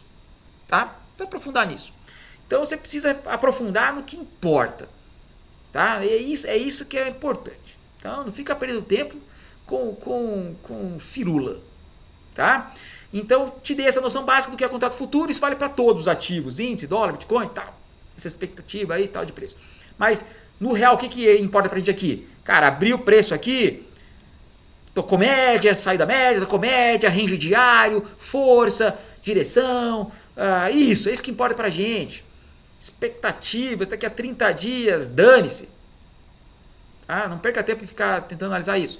Tá? Não precisa aprofundar nisso. Então você precisa aprofundar no que importa. Tá? É isso que é importante. Então não fica perdendo tempo com firula. Tá? Então te dei essa noção básica do que é contrato futuro. Isso vale para todos os ativos, índice, dólar, bitcoin e tal. Essa expectativa aí tal de preço. Mas no real o que importa pra gente aqui? Cara, abrir o preço aqui, tocou média, saiu da média, tocou média, range diário, força, direção, é isso que importa pra gente. Expectativas, daqui a 30 dias, dane-se. Não perca tempo em ficar tentando analisar isso.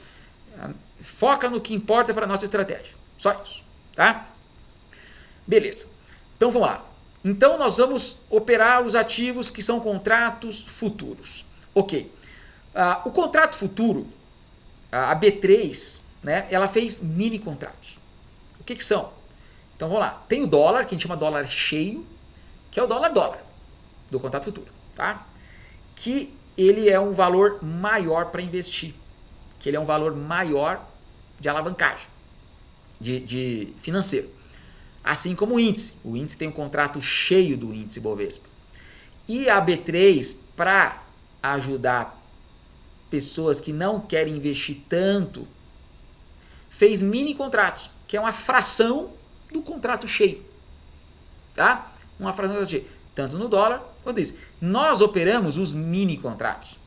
Foca no que importa para a nossa estratégia. Só isso. Tá? Beleza. Então vamos lá. Então nós vamos operar os ativos que são contratos futuros. Ok. O contrato futuro, a B3, né, ela fez mini contratos. O que são? Então vamos lá. Tem o dólar, que a gente chama dólar cheio, que é o dólar do contrato futuro, tá? Que ele é um valor maior para investir, que ele é um valor maior de alavancagem, de financeiro. Assim como o índice. O índice tem um contrato cheio do índice Bovespa. E a B3, para ajudar pessoas que não querem investir tanto, fez mini contratos, que é uma fração do contrato cheio. Tá? Uma fração do contrato cheio. Tanto no dólar quanto isso. Nós operamos os mini contratos.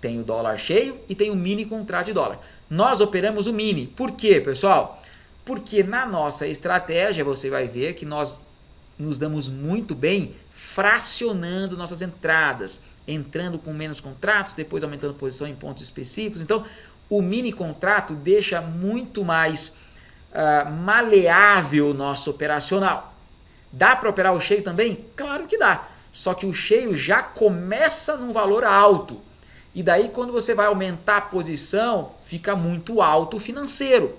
Tem o dólar cheio e tem o mini contrato de dólar. Nós operamos o mini. Por quê, pessoal? Porque na nossa estratégia você vai ver que nós nos damos muito bem fracionando nossas entradas, entrando com menos contratos, depois aumentando posição em pontos específicos. Então, o mini contrato deixa muito mais maleável o nosso operacional. Dá para operar o cheio também? Claro que dá. Só que o cheio já começa num valor alto. E daí, quando você vai aumentar a posição, fica muito alto o financeiro.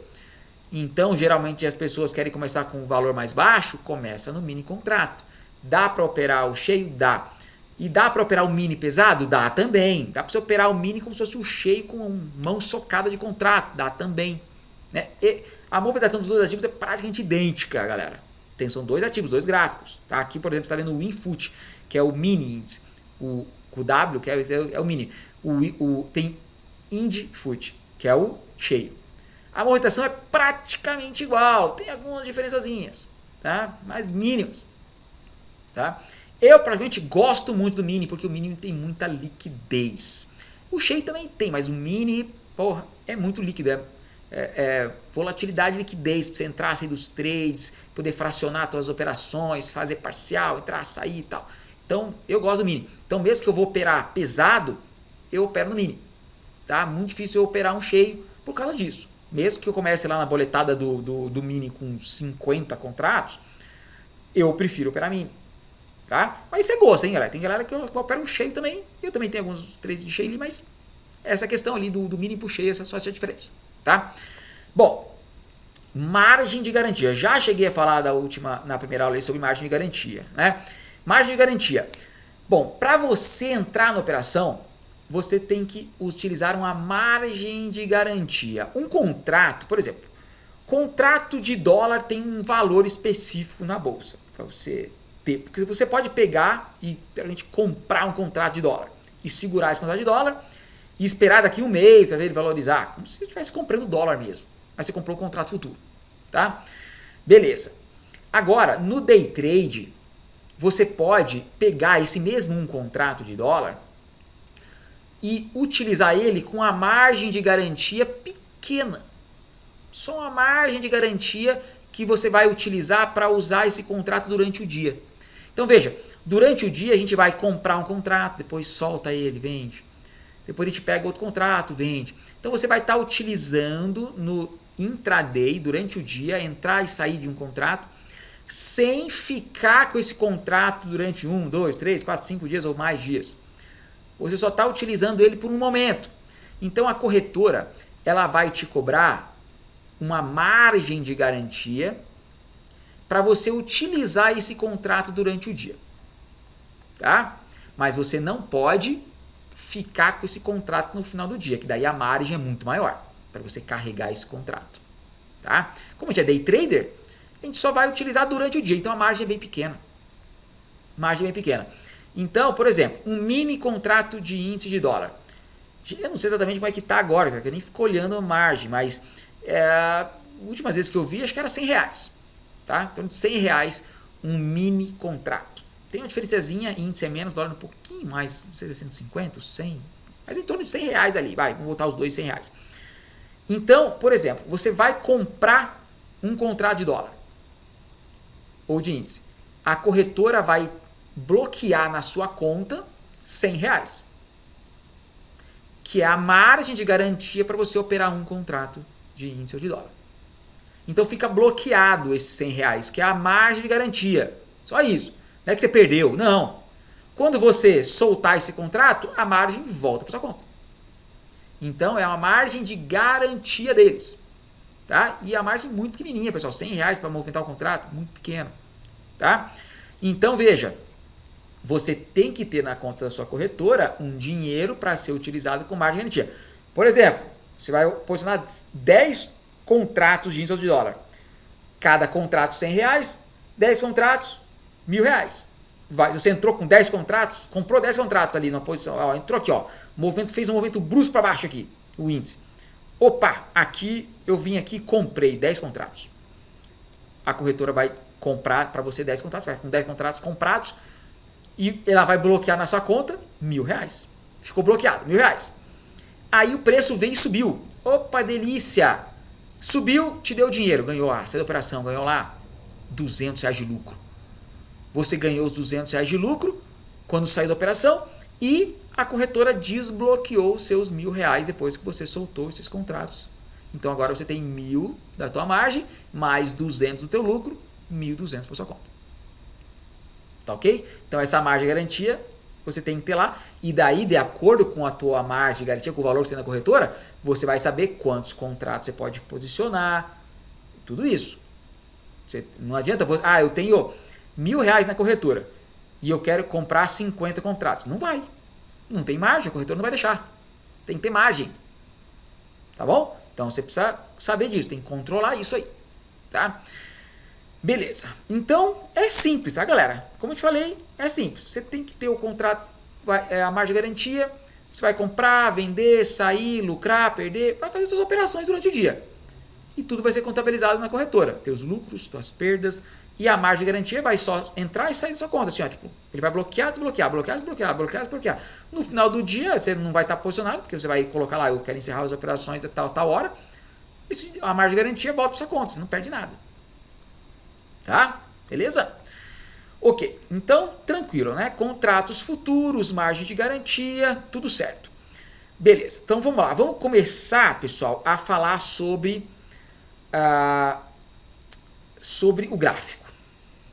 Então, geralmente, as pessoas querem começar com um valor mais baixo, começa no mini contrato. Dá para operar o cheio? Dá. E dá para operar o mini pesado? Dá também. Dá para você operar o mini como se fosse o cheio com mão socada de contrato? Dá também. Né? E a movimentação dos dois ativos é praticamente idêntica, galera. São dois ativos, dois gráficos. Tá? Aqui, por exemplo, você está vendo o WinFoot, que é o mini índice. O W, que é o mini. Tem IndFoot, que é o cheio. A movimentação é praticamente igual. Tem algumas diferençazinhas, tá? Mas mínimas. Tá? Eu, praticamente, gosto muito do mini, porque o mini tem muita liquidez. O cheio também tem, mas o mini, porra, é muito líquido. Volatilidade e liquidez para você entrar, sair dos trades, poder fracionar suas operações, fazer parcial, entrar, sair e tal. Então, eu gosto do mini. Então, mesmo que eu vou operar pesado, eu opero no mini. Tá? Muito difícil eu operar um cheio por causa disso. Mesmo que eu comece lá na boletada do mini com 50 contratos, eu prefiro operar mini. Tá? Mas isso é gosto, hein, galera? Tem galera que opera um cheio também. Eu também tenho alguns trades de cheio ali, mas essa questão ali do mini pro cheio, essa é só essa diferença. Tá? Bom, margem de garantia. Já cheguei a falar na primeira aula aí sobre margem de garantia, né? Margem de garantia. Bom, para você entrar na operação, você tem que utilizar uma margem de garantia. Um contrato, por exemplo, Contrato de dólar tem um valor específico na bolsa para você ter, porque você pode pegar e realmente comprar um contrato de dólar e segurar esse contrato de dólar e esperar daqui um mês para ver ele valorizar, como se você estivesse comprando dólar mesmo, mas você comprou um contrato futuro, tá? Beleza. Agora, no day trade, você pode pegar esse mesmo um contrato de dólar e utilizar ele com a margem de garantia pequena. Só uma margem de garantia que você vai utilizar para usar esse contrato durante o dia. Então veja, durante o dia a gente vai comprar um contrato, depois solta ele, vende. Depois a gente pega outro contrato, vende. Então você vai estar utilizando no intraday, durante o dia, entrar e sair de um contrato, sem ficar com esse contrato durante 1, 2, 3, 4, 5 dias ou mais dias. Você só está utilizando ele por um momento. Então a corretora ela vai te cobrar uma margem de garantia para você utilizar esse contrato durante o dia. Tá? Mas você não pode ficar com esse contrato no final do dia, que daí a margem é muito maior para você carregar esse contrato. Tá? Como a gente é day trader, a gente só vai utilizar durante o dia, então a margem é bem pequena. Margem bem pequena. Então, por exemplo, um mini contrato de índice de dólar. Eu não sei exatamente como é que está agora, eu nem fico olhando a margem, mas últimas vezes que eu vi, acho que era R$100. Tá? Então, de R$100 um mini contrato. Tem uma diferençazinha, índice é menos, dólar um pouquinho mais, não sei se é 150 ou 100, mas em torno de R$100 ali, vamos botar os dois R$100. Então, por exemplo, você vai comprar um contrato de dólar ou de índice. A corretora vai bloquear na sua conta R$100, que é a margem de garantia para você operar um contrato de índice ou de dólar. Então fica bloqueado esses R$100, que é a margem de garantia. Só isso. Não é que você perdeu, não. Quando você soltar esse contrato, a margem volta para sua conta. Então é uma margem de garantia deles. Tá? E a margem muito pequenininha, pessoal. R$100 para movimentar o contrato, muito pequeno. Tá? Então veja, você tem que ter na conta da sua corretora um dinheiro para ser utilizado com margem de garantia. Por exemplo, você vai posicionar 10 contratos de índice de dólar. Cada contrato R$100, 10 contratos, R$1.000. Você entrou com 10 contratos, comprou 10 contratos ali na posição, ó, entrou aqui, ó, fez um movimento brusco para baixo aqui, o índice. Opa, aqui eu vim aqui e comprei 10 contratos. A corretora vai comprar para você 10 contratos, vai com 10 contratos comprados e ela vai bloquear na sua conta R$1.000. Ficou bloqueado, R$1.000. Aí o preço veio e subiu. Opa, delícia! Subiu, te deu dinheiro, ganhou lá, saiu da operação, ganhou lá R$200 de lucro. Você ganhou os R$200 de lucro quando saiu da operação e a corretora desbloqueou os seus R$1.000 depois que você soltou esses contratos. Então agora você tem 1.000 da tua margem, mais 200 do teu lucro, 1.200 para sua conta. Tá ok? Então essa margem de garantia você tem que ter lá, e daí, de acordo com a tua margem de garantia, com o valor que você tem na corretora, você vai saber quantos contratos você pode posicionar, tudo isso. Não adianta, eu tenho R$1.000 na corretora e eu quero comprar 50 contratos. Não vai. Não tem margem, a corretora não vai deixar. Tem que ter margem. Tá bom? Então você precisa saber disso, tem que controlar isso aí. Tá? Beleza. Então é simples, tá, galera? Como eu te falei, é simples. Você tem que ter o contrato, a margem de garantia. Você vai comprar, vender, sair, lucrar, perder, vai fazer suas operações durante o dia. E tudo vai ser contabilizado na corretora. Teus lucros, tuas perdas. E a margem de garantia vai só entrar e sair da sua conta. Assim, ó, tipo, ele vai bloquear, desbloquear, bloquear, desbloquear, bloquear, desbloquear. No final do dia, você não vai estar posicionado, porque você vai colocar lá, eu quero encerrar as operações a tal hora. E a margem de garantia volta para sua conta, você não perde nada. Tá? Beleza? Ok, então, tranquilo, né? Contratos futuros, margem de garantia, tudo certo. Beleza, então vamos lá. Vamos começar, pessoal, a falar sobre o gráfico.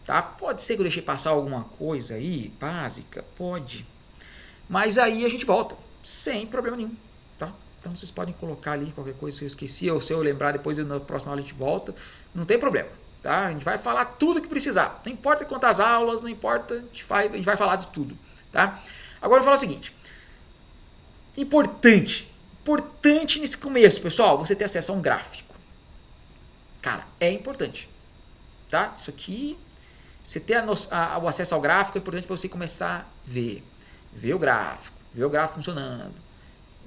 Tá? Pode ser que eu deixei passar alguma coisa aí, básica, pode. Mas aí a gente volta, sem problema nenhum. Tá? Então vocês podem colocar ali qualquer coisa que eu esqueci, ou se eu lembrar depois na próxima aula a gente volta, não tem problema. Tá? A gente vai falar tudo que precisar. Não importa quantas aulas, não importa, a gente vai falar de tudo. Tá? Agora eu vou falar o seguinte. Importante nesse começo, pessoal, você ter acesso a um gráfico. Cara, é importante, tá? Isso aqui, você ter o acesso ao gráfico é importante para você começar a ver o gráfico funcionando,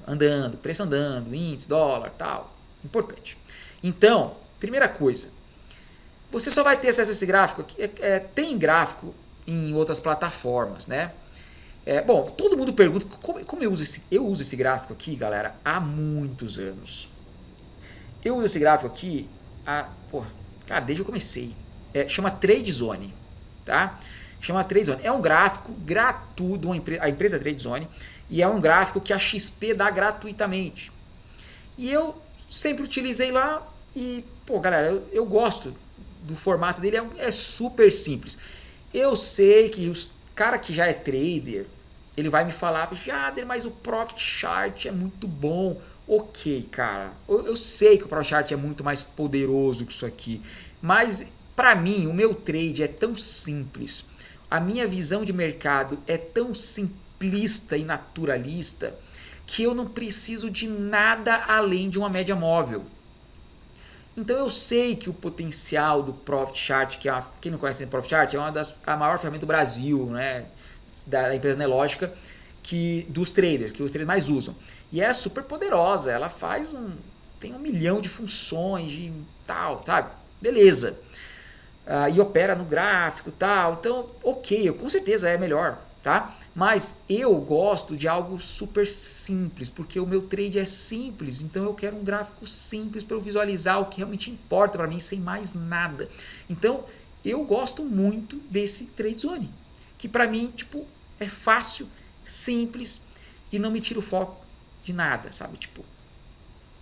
andando, preço andando, índice, dólar, tal, importante. Então, primeira coisa, você só vai ter acesso a esse gráfico aqui, tem gráfico em outras plataformas, né? Bom, todo mundo pergunta como eu uso esse gráfico aqui, galera, há muitos anos. Eu uso esse gráfico aqui cara, desde que eu comecei. Chama Trade Zone, tá? Chama Trade Zone. É um gráfico gratuito, a empresa Trade Zone, e é um gráfico que a XP dá gratuitamente. E eu sempre utilizei lá e, galera, eu gosto do formato dele, é super simples. Eu sei que os cara que já é trader, ele vai me falar, Jader, mas o Profit Chart é muito bom. Ok, cara, eu sei que o Profit Chart é muito mais poderoso que isso aqui, mas para mim o meu trade é tão simples, a minha visão de mercado é tão simplista e naturalista que eu não preciso de nada além de uma média móvel. Então eu sei que o potencial do Profit Chart, quem não conhece o Profit Chart, é a maior ferramenta do Brasil, né, da empresa Nelogica, dos traders, que os traders mais usam. E é super poderosa, ela tem 1 milhão de funções e tal, sabe? Beleza. E opera no gráfico e tal, então ok, com certeza é melhor, tá? Mas eu gosto de algo super simples, porque o meu trade é simples, então eu quero um gráfico simples para eu visualizar o que realmente importa para mim, sem mais nada. Então eu gosto muito desse Trade Zone, que para mim é fácil, simples e não me tira o foco de nada, sabe?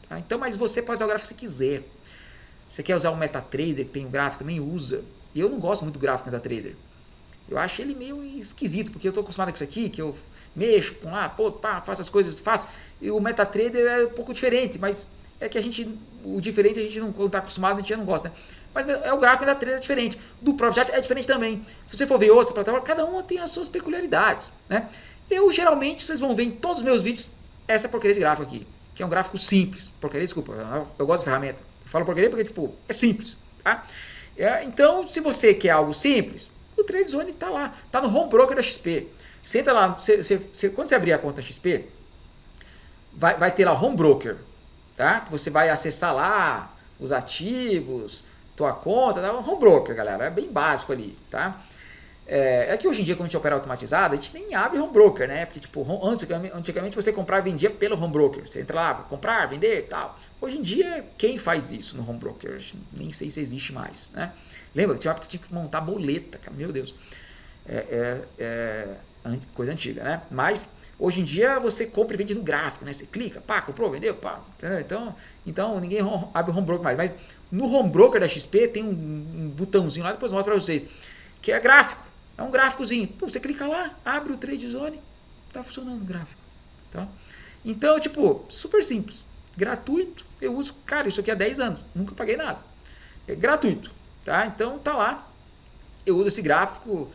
Tá? Então, mas você pode usar o gráfico que você quiser. Você quer usar o MetaTrader, que tem o gráfico, também usa. Eu não gosto muito do gráfico MetaTrader. Eu acho ele meio esquisito, porque eu estou acostumado com isso aqui, que eu mexo, faço as coisas, faço. E o MetaTrader é um pouco diferente, mas é que o diferente a gente não está acostumado, a gente já não gosta, né? Mas o gráfico MetaTrader é diferente. Do Profit Chart é diferente também. Se você for ver outras plataformas, cada uma tem as suas peculiaridades, né? Geralmente, vocês vão ver em todos os meus vídeos essa porcaria de gráfico aqui, que é um gráfico simples. Porcaria, desculpa, eu gosto de ferramenta. Eu falo porcaria porque, é simples, tá? Então, se você quer algo simples, o Trade Zone está lá, está no home broker da XP. Você entra lá, quando você abrir a conta XP, vai ter lá home broker, tá? Que você vai acessar lá os ativos, tua conta, tá? Home broker, galera, é bem básico ali, tá? É que hoje em dia, quando a gente opera automatizado, a gente nem abre home broker, né? Porque, antigamente você comprava e vendia pelo home broker. Você entra lá, comprar, vender e tal. Hoje em dia, quem faz isso no home broker? Nem sei se existe mais, né? Lembra que tinha uma época que tinha que montar boleta, cara, meu Deus. Coisa antiga, né? Mas, hoje em dia, você compra e vende no gráfico, né? Você clica, comprou, vendeu, entendeu? Então, ninguém abre o home broker mais. Mas, no home broker da XP, tem um botãozinho lá, depois eu mostro pra vocês, que é gráfico. É um gráficozinho. Você clica lá, abre o Trade Zone, tá funcionando o gráfico. Tá? Então, super simples. Gratuito. Eu uso, cara, isso aqui há 10 anos. Nunca paguei nada. É gratuito. Tá? Então, tá lá. Eu uso esse gráfico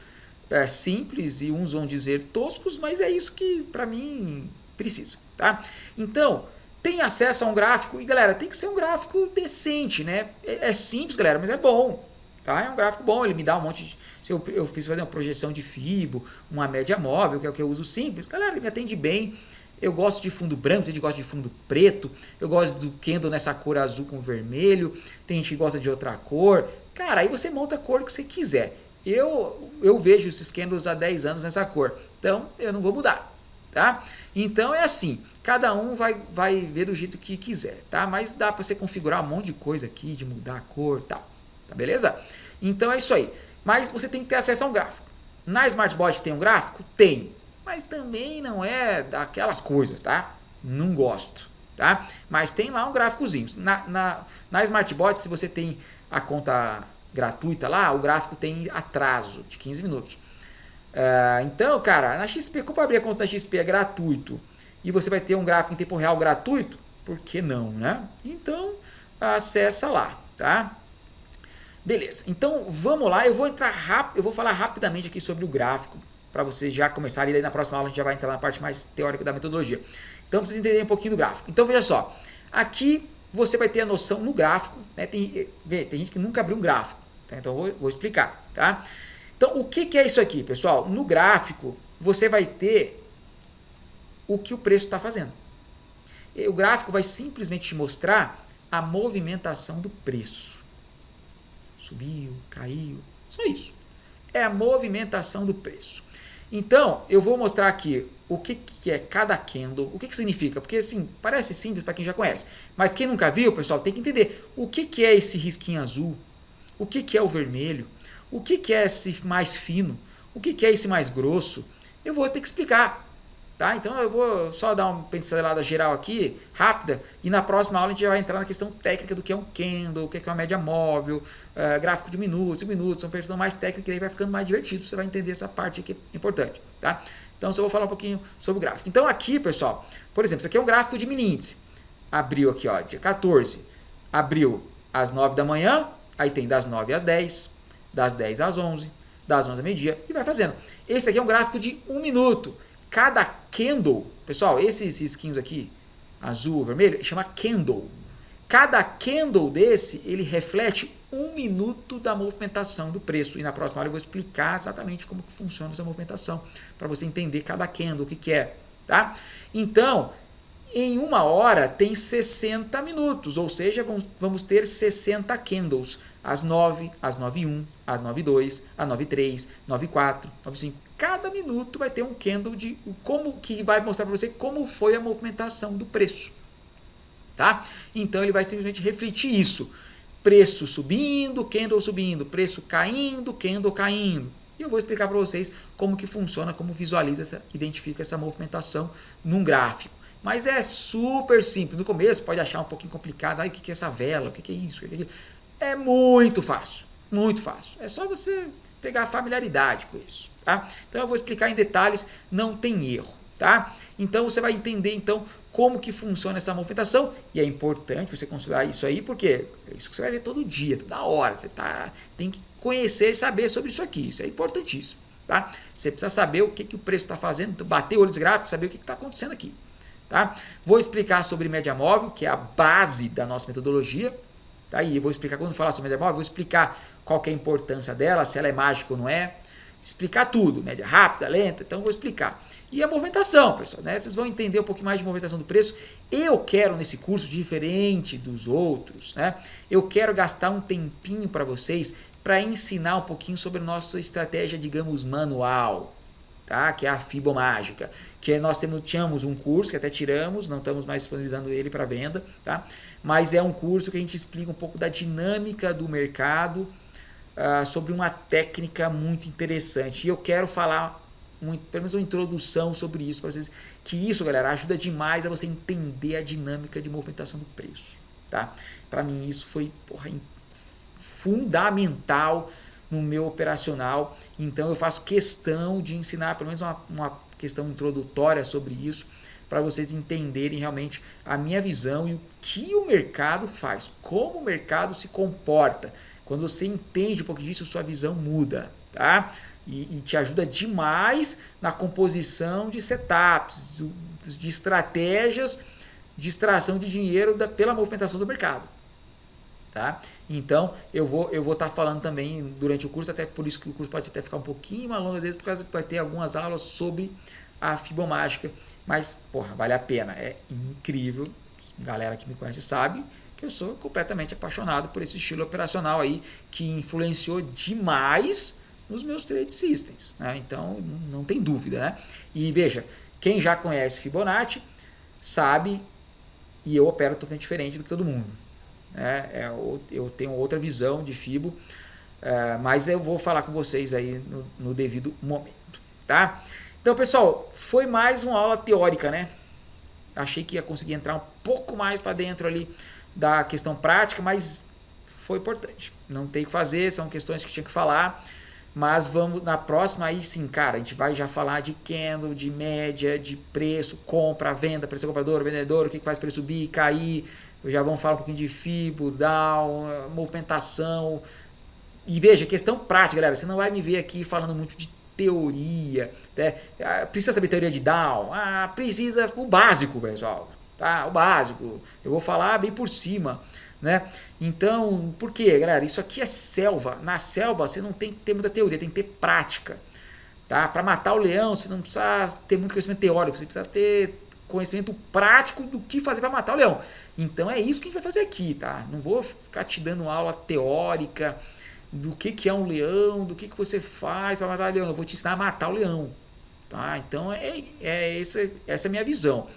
simples e uns vão dizer toscos, mas é isso que, para mim, precisa. Tá? Então, tem acesso a um gráfico e, galera, tem que ser um gráfico decente, né? É simples, galera, mas é bom. Tá? É um gráfico bom, ele me dá um monte de... Se eu preciso fazer uma projeção de FIBO, uma média móvel, que é o que eu uso simples, galera, ele me atende bem. Eu gosto de fundo branco, tem gente que gosta de fundo preto, eu gosto do candle nessa cor azul com vermelho, tem gente que gosta de outra cor. Cara, aí você monta a cor que você quiser. Eu vejo esses candles há 10 anos nessa cor, então eu não vou mudar. Tá? Então é assim, cada um vai ver do jeito que quiser, tá? Mas dá para você configurar um monte de coisa aqui, de mudar a cor e tal. Tá, beleza? Então é isso aí. Mas você tem que ter acesso a um gráfico. Na Smartbot tem um gráfico? Tem. Mas também não é daquelas coisas, tá? Não gosto, tá? Mas tem lá um gráficozinho. Na Smartbot, se você tem a conta gratuita lá, o gráfico tem atraso de 15 minutos. Então, cara, na XP, como abrir a conta na XP é gratuito e você vai ter um gráfico em tempo real gratuito, por que não, né? Então, acessa lá, tá? Beleza, então vamos lá, eu vou falar rapidamente aqui sobre o gráfico, para vocês já começarem, e daí na próxima aula a gente já vai entrar na parte mais teórica da metodologia. Então, vocês entenderem um pouquinho do gráfico. Então, veja só, aqui você vai ter a noção no gráfico, né? Tem gente que nunca abriu um gráfico, tá? Então eu vou explicar, tá? Então o que é isso aqui, pessoal? No gráfico você vai ter o que o preço está fazendo. E o gráfico vai simplesmente te mostrar a movimentação do preço. Subiu, caiu, só isso. É a movimentação do preço. Então, eu vou mostrar aqui o que é cada candle, o que significa, porque assim, parece simples para quem já conhece, mas quem nunca viu, pessoal, tem que entender o que é esse risquinho azul, o que é o vermelho, o que é esse mais fino, o que é esse mais grosso, eu vou ter que explicar. Tá? Então eu vou só dar uma pincelada geral aqui, rápida, e na próxima aula a gente já vai entrar na questão técnica do que é um candle, o que é uma média móvel, gráfico de minutos, uma questão mais técnica, e aí vai ficando mais divertido, você vai entender essa parte aqui importante. Tá? Então só vou falar um pouquinho sobre o gráfico. Então aqui, pessoal, por exemplo, isso aqui é um gráfico de mini índice. Abriu aqui, ó, dia 14, abriu às 9 da manhã, aí tem das 9 às 10, das 10 às 11, das 11 ao meio-dia, e vai fazendo. Esse aqui é um gráfico de 1 minuto. Cada candle, pessoal, esses risquinhos aqui, azul, vermelho, chama candle. Cada candle desse, ele reflete 1 minuto da movimentação do preço. E na próxima aula eu vou explicar exatamente como que funciona essa movimentação, para você entender cada candle, o que é. Tá? Então, em 1 hora tem 60 minutos, ou seja, vamos ter 60 candles. Às 9, às 9h01, às 9h02, às 9h03, 9h04, 9h05. Cada minuto vai ter um candle de como que vai mostrar para você como foi a movimentação do preço. Tá? Então ele vai simplesmente refletir isso. Preço subindo, candle subindo, preço caindo, candle caindo. E eu vou explicar para vocês como que funciona, como visualiza, identifica essa movimentação num gráfico. Mas é super simples. No começo pode achar um pouquinho complicado. O que é essa vela? O que é isso? O que é aquilo? É muito fácil. Muito fácil. É só você pegar familiaridade com isso. Tá? Então eu vou explicar em detalhes. Não tem erro. Tá? Então você vai entender então como que funciona essa movimentação. E é importante você considerar isso aí, porque é isso que você vai ver todo dia, toda hora. Você tem que conhecer e saber sobre isso aqui. Isso é importantíssimo. Tá? Você precisa saber o que o preço está fazendo, bater o olho nos gráficos, saber o que está acontecendo aqui. Tá? Vou explicar sobre média móvel, que é a base da nossa metodologia. Tá? E vou explicar, quando falar sobre média móvel, vou explicar qual que é a importância dela, se ela é mágica ou não é. Explicar tudo, média rápida, lenta, então vou explicar. E a movimentação, pessoal, né? Vocês vão entender um pouquinho mais de movimentação do preço. Eu quero, nesse curso, diferente dos outros, né? Eu quero gastar um tempinho para vocês para ensinar um pouquinho sobre a nossa estratégia, digamos, manual. Tá? Que é a Fibomágica, que nós tínhamos um curso que até tiramos, não estamos mais disponibilizando ele para venda, tá? Mas é um curso que a gente explica um pouco da dinâmica do mercado, sobre uma técnica muito interessante. E eu quero falar, pelo menos uma introdução sobre isso, para vocês, que isso, galera, ajuda demais a você entender a dinâmica de movimentação do preço. Tá? Para mim isso foi fundamental no meu operacional, então eu faço questão de ensinar pelo menos uma questão introdutória sobre isso, para vocês entenderem realmente a minha visão e o que o mercado faz, como o mercado se comporta. Quando você entende um pouco disso, sua visão muda, tá? E te ajuda demais na composição de setups, de estratégias de extração de dinheiro pela movimentação do mercado. Tá? Então, eu vou estar falando também durante o curso, até por isso que o curso pode até ficar um pouquinho mais longo às vezes, por causa que vai ter algumas aulas sobre a Fibomágica, mas, porra, vale a pena, é incrível, galera que me conhece sabe que eu sou completamente apaixonado por esse estilo operacional aí, que influenciou demais nos meus trade systems, né? Então, não tem dúvida, né? E veja, quem já conhece Fibonacci sabe, e eu opero totalmente diferente do que todo mundo. Eu tenho outra visão de Fibo, mas eu vou falar com vocês aí no devido momento, tá? Então, pessoal, foi mais uma aula teórica, né? Achei que ia conseguir entrar um pouco mais para dentro ali da questão prática, mas foi importante. Não tem o que fazer, são questões que tinha que falar, mas vamos na próxima aí sim, cara, a gente vai já falar de candle, de média, de preço, compra, venda, preço comprador, vendedor, o que faz para ele subir, cair. Já vamos falar um pouquinho de Fibo, Down, movimentação. E veja, questão prática, galera. Você não vai me ver aqui falando muito de teoria. Né? Precisa saber teoria de Down? Precisa o básico, pessoal. tá? O básico. Eu vou falar bem por cima, né? Então, por quê, galera? Isso aqui é selva. Na selva você não tem que ter muita teoria, tem que ter prática, tá? Para matar o leão, você não precisa ter muito conhecimento teórico, você precisa ter conhecimento prático do que fazer para matar o leão. Então é isso que a gente vai fazer aqui, tá? Não vou ficar te dando aula teórica do que é um leão, do que você faz para matar o leão. Eu vou te ensinar a matar o leão, tá? Então essa é a minha visão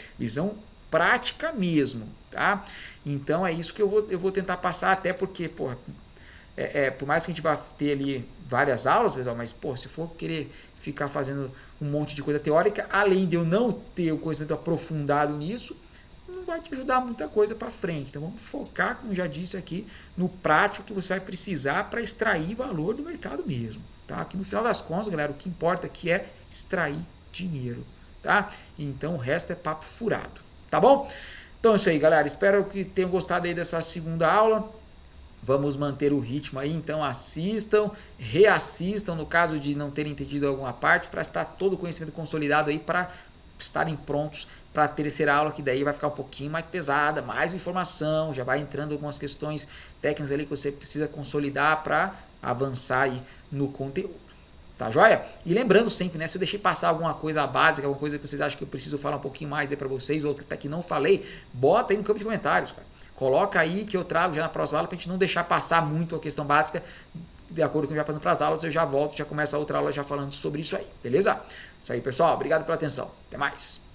prática mesmo, tá? Então é isso que eu vou tentar passar, até porque, porra, por mais que a gente vá ter ali várias aulas, pessoal, mas se for querer ficar fazendo um monte de coisa teórica, além de eu não ter o conhecimento aprofundado nisso, não vai te ajudar muita coisa para frente. Então vamos focar, como já disse aqui, no prático que você vai precisar para extrair valor do mercado mesmo, tá? Que no final das contas, galera, o que importa aqui é extrair dinheiro, tá? Então o resto é papo furado, tá bom? Então é isso aí, galera. Espero que tenham gostado aí dessa segunda aula. Vamos manter o ritmo aí, então assistam, reassistam no caso de não terem entendido alguma parte, para estar todo o conhecimento consolidado aí, para estarem prontos para a terceira aula, que daí vai ficar um pouquinho mais pesada, mais informação, já vai entrando algumas questões técnicas ali que você precisa consolidar para avançar aí no conteúdo. Tá joia? E lembrando sempre, né, se eu deixei passar alguma coisa básica, alguma coisa que vocês acham que eu preciso falar um pouquinho mais aí para vocês, ou até que não falei, bota aí no campo de comentários, cara. Coloca aí que eu trago já na próxima aula, para a gente não deixar passar muito a questão básica. De acordo com o que eu já passando para as aulas, eu já volto, já começo a outra aula já falando sobre isso aí, beleza? Isso aí, pessoal. Obrigado pela atenção. Até mais.